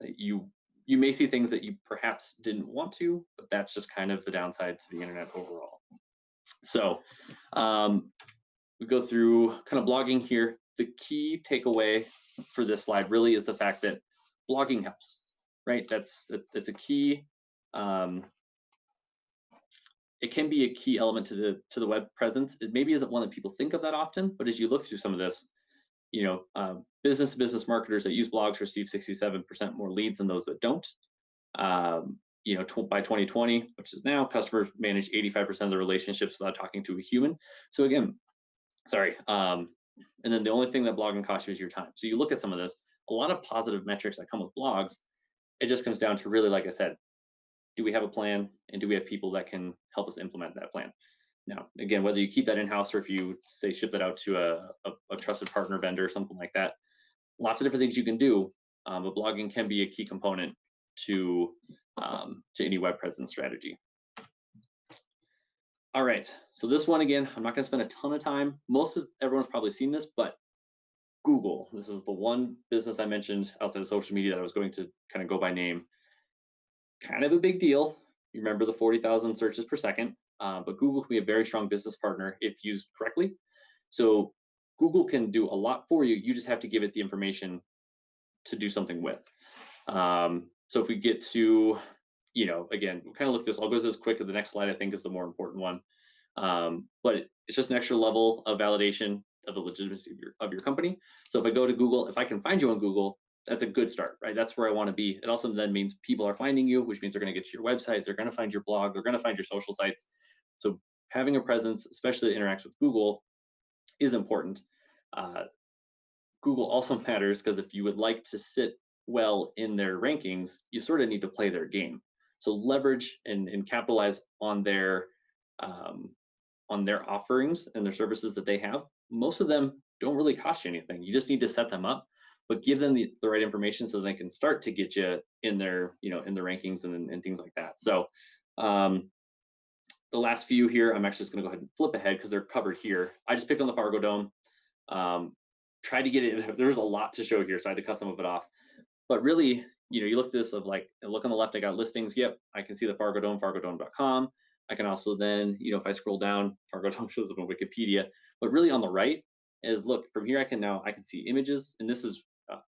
that you may see things that you perhaps didn't want to, but that's just kind of the downside to the internet overall. So we go through kind of blogging here. The key takeaway for this slide really is the fact that blogging helps, right? That's a key. It can be a key element to the web presence. It maybe isn't one that people think of that often, but as you look through some of this, business to business marketers that use blogs receive 67% more leads than those that don't. By 2020, which is now, customers manage 85% of the relationships without talking to a human. So again, and then the only thing that blogging costs you is your time. So you look at some of this, a lot of positive metrics that come with blogs. It just comes down to really, like I said, do we have a plan, and do we have people that can help us implement that plan? Now, again, whether you keep that in-house or if you say ship it out to a trusted partner vendor or something like that, lots of different things you can do, but blogging can be a key component to any web presence strategy. All right, so this one, again, I'm not going to spend a ton of time. Everyone's probably seen this, but Google, this is the one business I mentioned outside of social media that I was going to kind of go by name. Kind of a big deal. You remember the 40,000 searches per second, but Google can be a very strong business partner if used correctly. So Google can do a lot for you. You just have to give it the information to do something with. So if we get to, again, we'll kind of look at this. I'll go through this quick. The next slide, I think, is the more important one. But it's just an extra level of validation of the legitimacy of your company. So if I go to Google, if I can find you on Google, that's a good start, right? That's where I want to be. It also then means people are finding you, which means they're going to get to your website. They're going to find your blog. They're going to find your social sites. So having a presence, especially that interacts with Google, is important. Google also matters because if you would like to sit well in their rankings, you sort of need to play their game. So leverage and capitalize on their offerings and their services that they have. Most of them don't really cost you anything. You just need to set them up, but give them the right information so they can start to get you in their, in the rankings and things like that. So the last few here, I'm actually just going to go ahead and flip ahead because they're covered here. I just picked on the Fargo Dome. Tried to get it. There's a lot to show here, so I had to cut some of it off. But really, you look at this of like, look on the left, I got listings. Yep, I can see the Fargo Dome, fargodome.com. I can also then, if I scroll down, Fargo Dome shows up on Wikipedia. But really on the right is, look, from here I can see images, and this is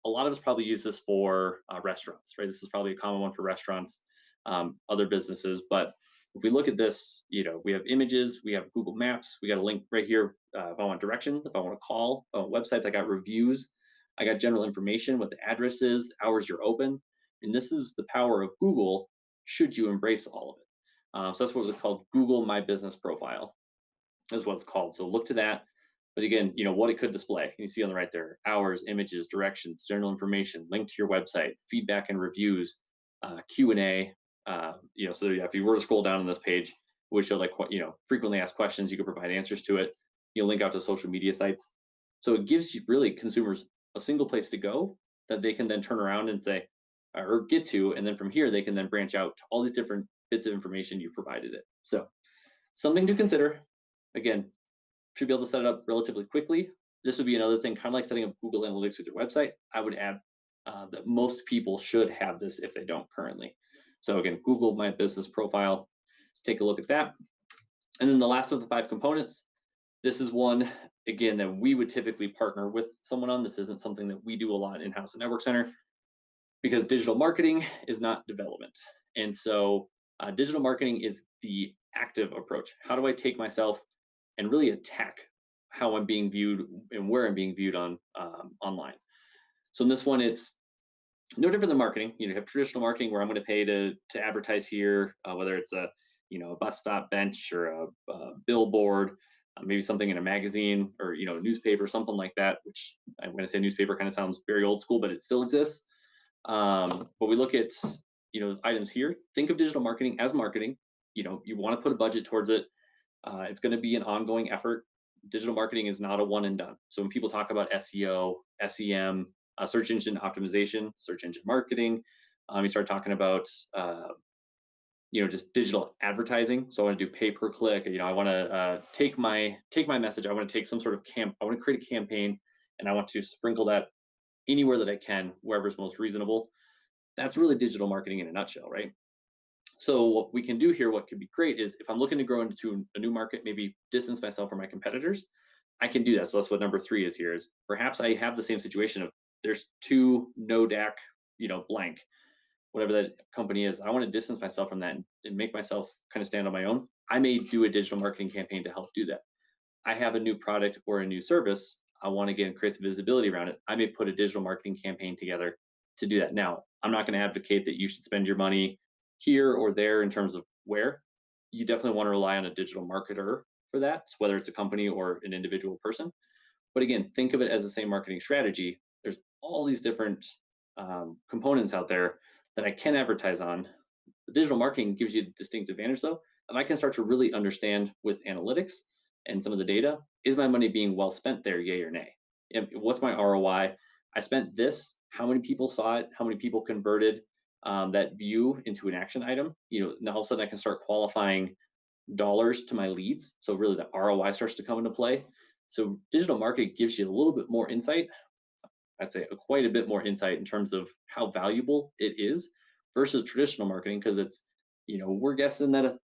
a lot of us probably use this for restaurants, right? This is probably a common one for restaurants, other businesses. But if we look at this, we have images, we have Google Maps, we got a link right here. If I want directions, if I want to call, websites, I got reviews, I got general information, what the address is, hours you're open. And this is the power of Google, should you embrace all of it. So that's what was called Google My Business Profile, is what it's called. So look to that. But again, what it could display. You see on the right there: hours, images, directions, general information, link to your website, feedback and reviews, Q&A. So yeah, if you were to scroll down on this page, it would show like frequently asked questions. You could provide answers to it. Link out to social media sites. So it gives you really consumers a single place to go that they can then turn around and say, or get to, and then from here they can then branch out to all these different bits of information you provided it. So something to consider. Again, should be able to set it up relatively quickly. This would be another thing, kind of like setting up Google Analytics with your website. I would add that most people should have this if they don't currently. So again, Google My Business Profile. Let's take a look at that. And then the last of the 5 components, this is one, again, that we would typically partner with someone on. This isn't something that we do a lot in-house at Network Center, because digital marketing is not development. And so digital marketing is the active approach. How do I take myself and really attack how I'm being viewed and where I'm being viewed on online? So in this one, it's no different than marketing. You have traditional marketing where I'm going to pay to advertise here, whether it's a bus stop bench or a billboard, maybe something in a magazine or a newspaper, something like that. Which I'm going to say newspaper kind of sounds very old school, but it still exists. But we look at items here. Think of digital marketing as marketing. You want to put a budget towards it. It's going to be an ongoing effort. Digital marketing is not a one and done. So when people talk about SEO, SEM, search engine optimization, search engine marketing, you start talking about just digital advertising. So I want to do pay per click. I want to take my message. I want to take some sort of I want to create a campaign, and I want to sprinkle that anywhere that I can, wherever's most reasonable. That's really digital marketing in a nutshell, right? So what we can do here, what could be great, is if I'm looking to grow into a new market, maybe distance myself from my competitors, I can do that. So that's what number 3 is here, is perhaps I have the same situation of there's 2 no DAC, blank, whatever that company is. I want to distance myself from that and make myself kind of stand on my own. I may do a digital marketing campaign to help do that. I have a new product or a new service. I want to get increase visibility around it. I may put a digital marketing campaign together to do that. Now, I'm not going to advocate that you should spend your money here or there in terms of where. You definitely want to rely on a digital marketer for that, whether it's a company or an individual person. But again, think of it as the same marketing strategy. There's all these different components out there that I can advertise on. The digital marketing gives you a distinct advantage though, and I can start to really understand with analytics and some of the data, is my money being well spent there, yay or nay? What's my ROI? I spent this, how many people saw it? How many people converted that view into an action item? Now all of a sudden I can start qualifying dollars to my leads. So really the ROI starts to come into play. So digital marketing gives you a little bit more insight. I'd say quite a bit more insight in terms of how valuable it is versus traditional marketing, because it's, we're guessing that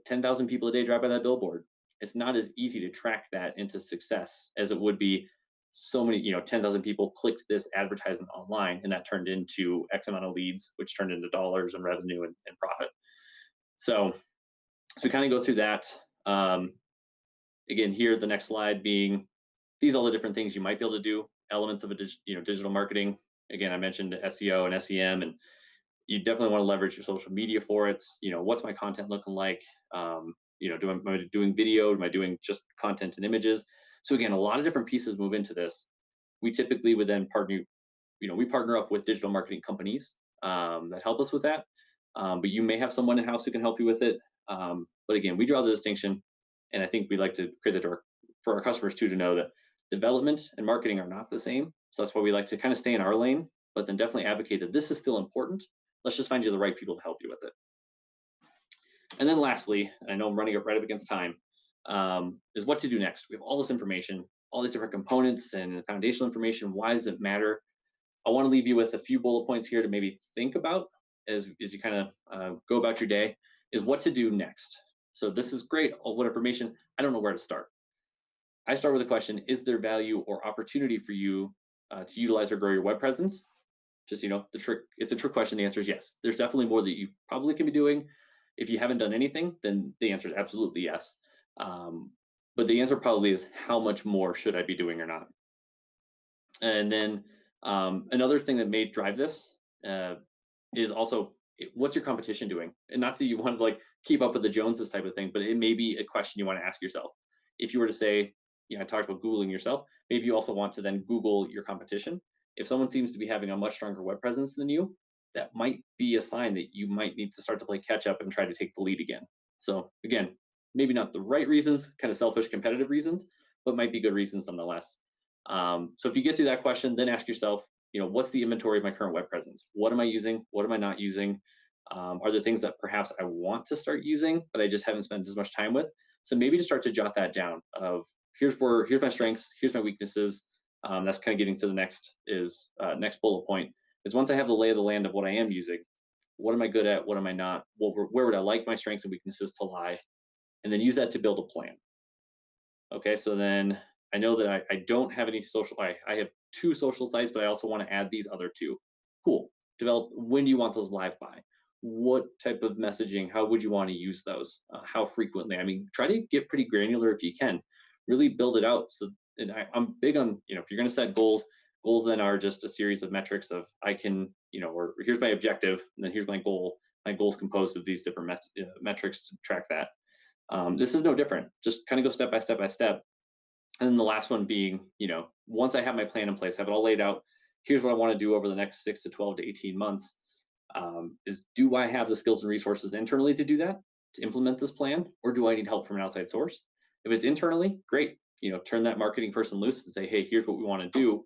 10,000 people a day drive by that billboard. It's not as easy to track that into success as it would be so many, 10,000 people clicked this advertisement online and that turned into X amount of leads, which turned into dollars and revenue and profit. So we kind of go through that. Again, here, the next slide being, these are all the different things you might be able to do, elements of a digital marketing. Again, I mentioned SEO and SEM, and you definitely want to leverage your social media for it. What's my content looking like? Am I doing video? Am I doing just content and images? So again, a lot of different pieces move into this. We typically would then we partner up with digital marketing companies that help us with that. But you may have someone in-house who can help you with it. But again, we draw the distinction, and I think we like to create the door for our customers too, to know that development and marketing are not the same. So that's why we like to kind of stay in our lane, but then definitely advocate that this is still important. Let's just find you the right people to help you with it. And then lastly, and I know I'm running right up against time, is what to do next. We have all this information, all these different components and foundational information. Why does it matter? I want to leave you with a few bullet points here to maybe think about as you kind of go about your day, is what to do next. So this is great, all what information, I don't know where to start. I start with a question: is there value or opportunity for you to utilize or grow your web presence? Just, the trick, it's a trick question. The answer is yes. There's definitely more that you probably can be doing. If you haven't done anything, then the answer is absolutely yes. But the answer probably is, how much more should I be doing or not? And then another thing that may drive this is also, what's your competition doing? And not that you want to keep up with the Joneses type of thing, but it may be a question you want to ask yourself. If you were to say, I talked about Googling yourself. Maybe you also want to then Google your competition. If someone seems to be having a much stronger web presence than you, that might be a sign that you might need to start to play catch up and try to take the lead again. So again, maybe not the right reasons, kind of selfish competitive reasons, but might be good reasons nonetheless. So if you get to that question, then ask yourself, what's the inventory of my current web presence? What am I using? What am I not using? Are there things that perhaps I want to start using, but I just haven't spent as much time with? So maybe just start to jot that down of here's my strengths, here's my weaknesses. That's kind of getting to the next bullet point is once I have the lay of the land of what I am using, what am I good at? What am I not? Where would I like my strengths and weaknesses to lie? And then use that to build a plan. Okay, so then I know that I don't have any social, I have 2 social sites, but I also want to add these other 2. Cool. Develop, when do you want those live by? What type of messaging, how would you want to use those? How frequently? I mean, try to get pretty granular if you can. Really build it out. So, and I'm big on, if you're going to set goals then are just a series of metrics of I can, or here's my objective, and then here's my goal. My goal is composed of these different metrics to track that. This is no different. Just kind of go step by step by step. And then the last one being, once I have my plan in place, have it all laid out, here's what I want to do over the next 6 to 12 to 18 months. Is do I have the skills and resources internally to do that, to implement this plan, or do I need help from an outside source? If it's internally, great. Turn that marketing person loose and say, hey, here's what we want to do.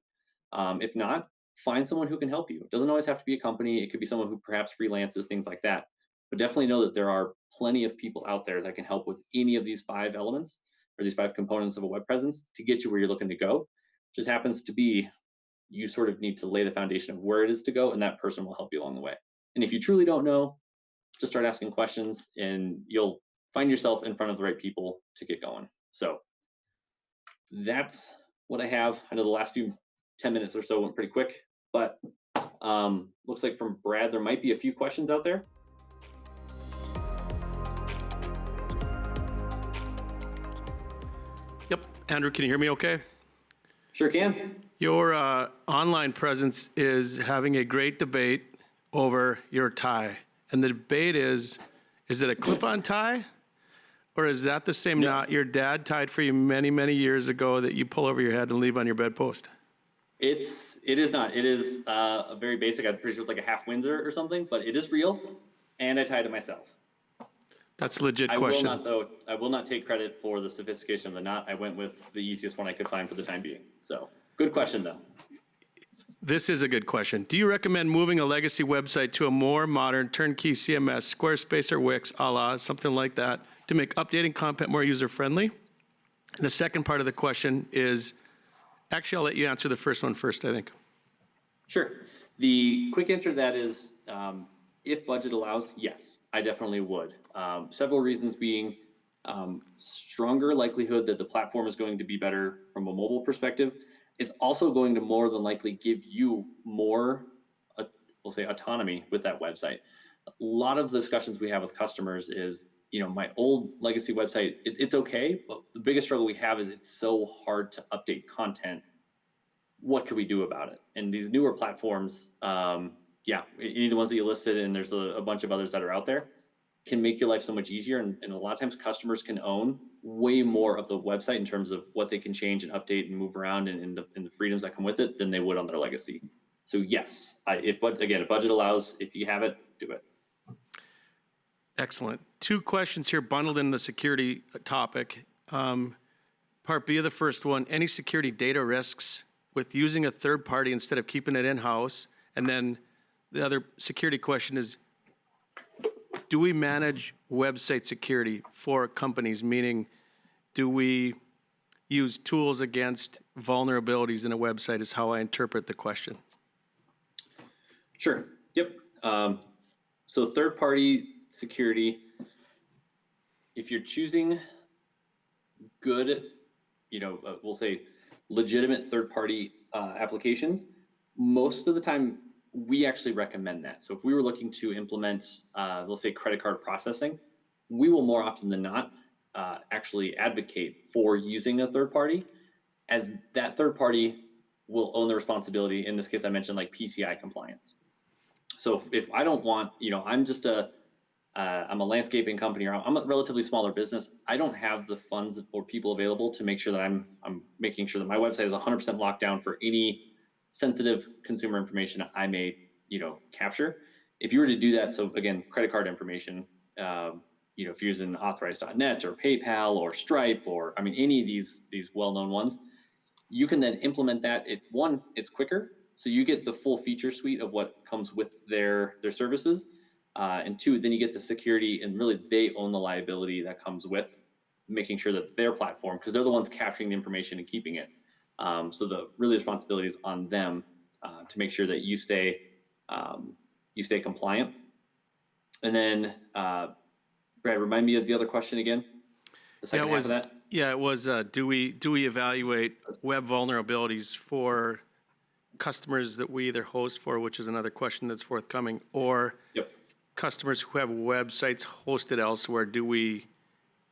If not, find someone who can help you. It doesn't always have to be a company. It could be someone who perhaps freelances, things like that. But definitely know that there are plenty of people out there that can help with any of these 5 elements or these 5 components of a web presence to get you where you're looking to go. Just happens to be you sort of need to lay the foundation of where it is to go, and that person will help you along the way. And if you truly don't know, just start asking questions and you'll find yourself in front of the right people to get going. So that's what I have. I know the last 10 minutes or so went pretty quick, but looks like from Brad, there might be a few questions out there. Yep. Andrew, can you hear me okay? Sure can. Your online presence is having a great debate over your tie. And the debate is it a clip-on tie? Or is that the same knot your dad tied for you many, many years ago that you pull over your head and leave on your bedpost? It is not. It is a very basic, I'm pretty sure it's like a half Windsor or something, but it is real, and I tied it myself. That's a legit question. I will not take credit for the sophistication of the knot. I went with the easiest one I could find for the time being. So, good question though. This is a good question. Do you recommend moving a legacy website to a more modern turnkey CMS, Squarespace or Wix, a la something like that, to make updating content more user-friendly? The second part of the question is, actually, I'll let you answer the first one first, I think. Sure. The quick answer to that is, if budget allows, yes, I definitely would. Several reasons being stronger likelihood that the platform is going to be better from a mobile perspective. It's also going to more than likely give you more, we'll say, autonomy with that website. A lot of the discussions we have with customers is, my old legacy website, it's okay, but the biggest struggle we have is it's so hard to update content. What could we do about it? And these newer platforms, any of the ones that you listed, and there's a bunch of others that are out there, can make your life so much easier. And a lot of times customers can own way more of the website in terms of what they can change and update and move around and the freedoms that come with it than they would on their legacy. So yes, if budget allows, if you have it, do it. Excellent. 2 questions here bundled in the security topic. Part B of the first one, any security data risks with using a third party instead of keeping it in-house? And then the other security question is, do we manage website security for companies? Meaning, do we use tools against vulnerabilities in a website is how I interpret the question. Sure, yep. So third-party security, if you're choosing good, we'll say legitimate third-party applications, most of the time we actually recommend that. So if we were looking to implement, let's say, credit card processing, we will more often than not actually advocate for using a third party, as that third party will own the responsibility. In this case, I mentioned like PCI compliance. So if I don't want, I'm just a I'm a landscaping company, or I'm a relatively smaller business. I don't have the funds or people available to make sure that I'm making sure that my website is 100% locked down for any sensitive consumer information I may, capture. If you were to do that, so again, credit card information, if you're using authorized.net or PayPal or Stripe, or I mean any of these well-known ones, you can then implement that. It's quicker, so you get the full feature suite of what comes with their services, and two, then you get the security, and really they own the liability that comes with making sure that their platform, because they're the ones capturing the information and keeping it. So the really responsibility is on them to make sure that you stay compliant. And then, Brad, remind me of the other question again. The second half of that. Yeah, it was, do we evaluate web vulnerabilities for customers that we either host for, which is another question that's forthcoming, or Yep. customers who have websites hosted elsewhere? Do we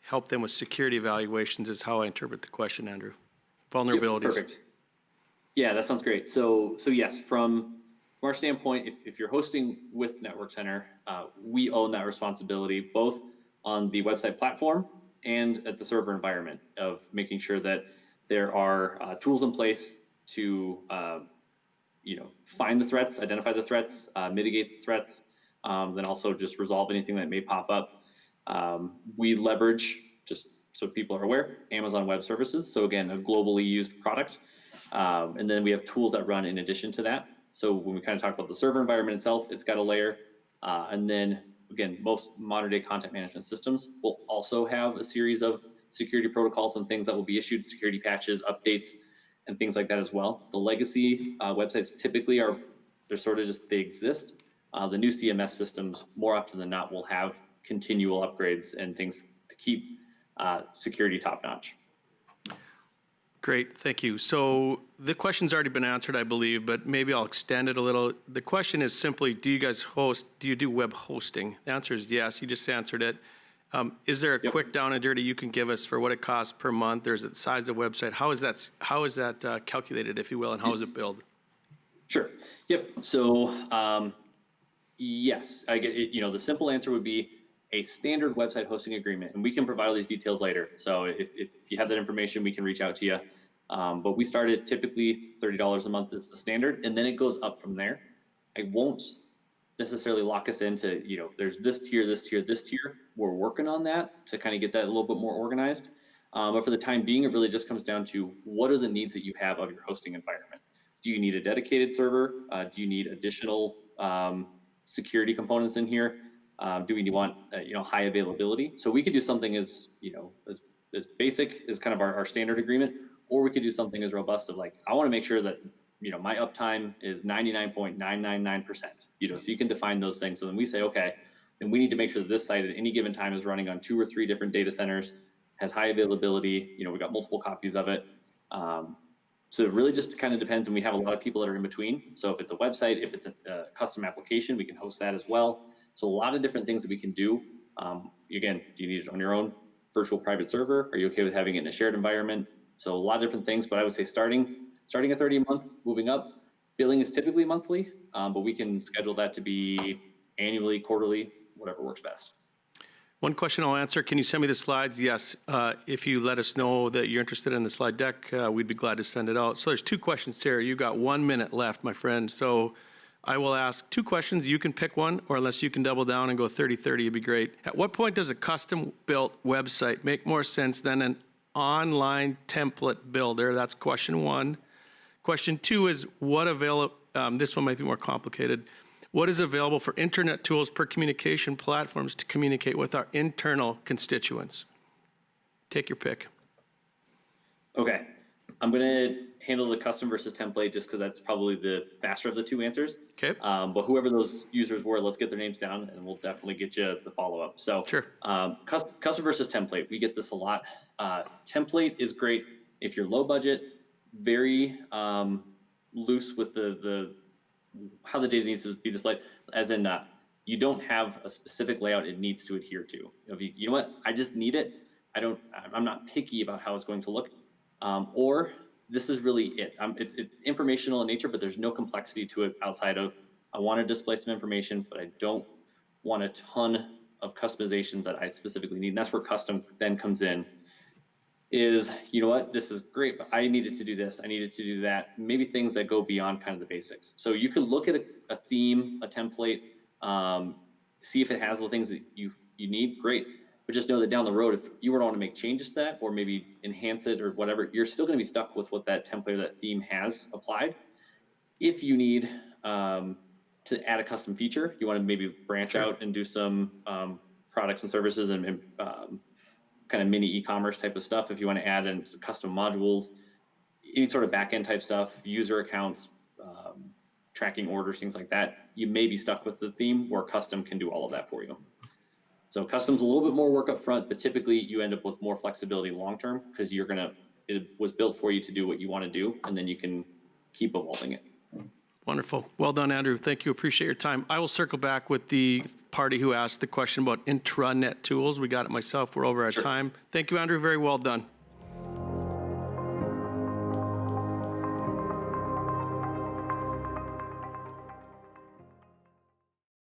help them with security evaluations is how I interpret the question, Andrew. Vulnerabilities. Yep, perfect. Yeah, that sounds great. So yes, from our standpoint, if you're hosting with Network Center, we own that responsibility, both on the website platform and at the server environment, of making sure that there are tools in place to find the threats, identify the threats, mitigate the threats, then also just resolve anything that may pop up. We leverage, just so people are aware, Amazon Web Services. So again, a globally used product. And then we have tools that run in addition to that. So when we kind of talk about the server environment itself, it's got a layer. And then again, most modern day content management systems will also have a series of security protocols and things that will be issued, security patches, updates, and things like that as well. The legacy websites typically they're sort of just, they exist. The new CMS systems, more often than not, will have continual upgrades and things to keep security top notch. Great, thank you. So the question's already been answered, I believe, but maybe I'll extend it a little. The question is simply, do you do web hosting? The answer is yes, you just answered it. Is there a quick down and dirty you can give us for what it costs per month, or is it size of website? How is that calculated, if you will, and how is it billed? Sure, yep, so yes, I get it. The simple answer would be a standard website hosting agreement, and we can provide all these details later. So if you have that information, we can reach out to you. But we started typically $30 a month is the standard, and then it goes up from there. I won't necessarily lock us into, there's this tier, this tier, this tier. We're working on that to kind of get that a little bit more organized. But for the time being, it really just comes down to what are the needs that you have of your hosting environment. Do you need a dedicated server? Do you need additional security components in here? Do we want high availability? So we could do something as basic as kind of our standard agreement, or we could do something as robust of like, I want to make sure that my uptime is 99.999%. So you can define those things. So then we say, okay, then we need to make sure that this site at any given time is running on 2 or 3 different data centers, has high availability. We got multiple copies of it. So it really just kind of depends, and we have a lot of people that are in between. So if it's a website, if it's a custom application, we can host that as well. So a lot of different things that we can do. Again, do you need it on your own virtual private server? Are you okay with having it in a shared environment? So a lot of different things, but I would say starting at 30 a month, moving up. Billing is typically monthly, but we can schedule that to be annually, quarterly, whatever works best. One question I'll answer, can you send me the slides? Yes, if you let us know that you're interested in the slide deck, we'd be glad to send it out. So there's 2 questions here. You've got 1 minute left, my friend. So I will ask 2 questions. You can pick one, or unless you can double down and go 30-30, it'd be great. At what point does a custom-built website make more sense than an online template builder? That's question 1. Question 2 is, this one might be more complicated. What is available for internet tools per communication platforms to communicate with our internal constituents? Take your pick. Okay, I'm gonna handle the custom versus template just because that's probably the faster of the 2 answers. Okay. But whoever those users were, let's get their names down and we'll definitely get you the follow-up. So sure. Custom versus template, we get this a lot. Template is great if you're low budget, very loose with the how the data needs to be displayed, as in you don't have a specific layout it needs to adhere to. You know what, I just need it. I'm not picky about how it's going to look. Or this is really it. It's informational in nature, but there's no complexity to it outside of, I want to display some information, but I don't want a ton of customizations that I specifically need. And that's where custom then comes in. Is, you know what, this is great, but I needed to do this, I needed to do that. Maybe things that go beyond kind of the basics. So you can look at a theme, a template, see if it has the things that you need, great. But just know that down the road, if you were to want to make changes to that, or maybe enhance it or whatever, you're still going to be stuck with what that template or that theme has applied. If you need to add a custom feature, you want to maybe branch out and do some products and services and kind of mini e-commerce type of stuff. If you want to add in custom modules, any sort of backend type stuff, user accounts, tracking orders, things like that, you may be stuck with the theme where custom can do all of that for you. So custom's a little bit more work up front, but typically you end up with more flexibility long-term because it was built for you to do what you want to do, and then you can keep evolving it. Wonderful. Well done, Andrew. Thank you. Appreciate your time. I will circle back with the party who asked the question about intranet tools. We got it myself. We're over our time. Thank you, Andrew. Very well done.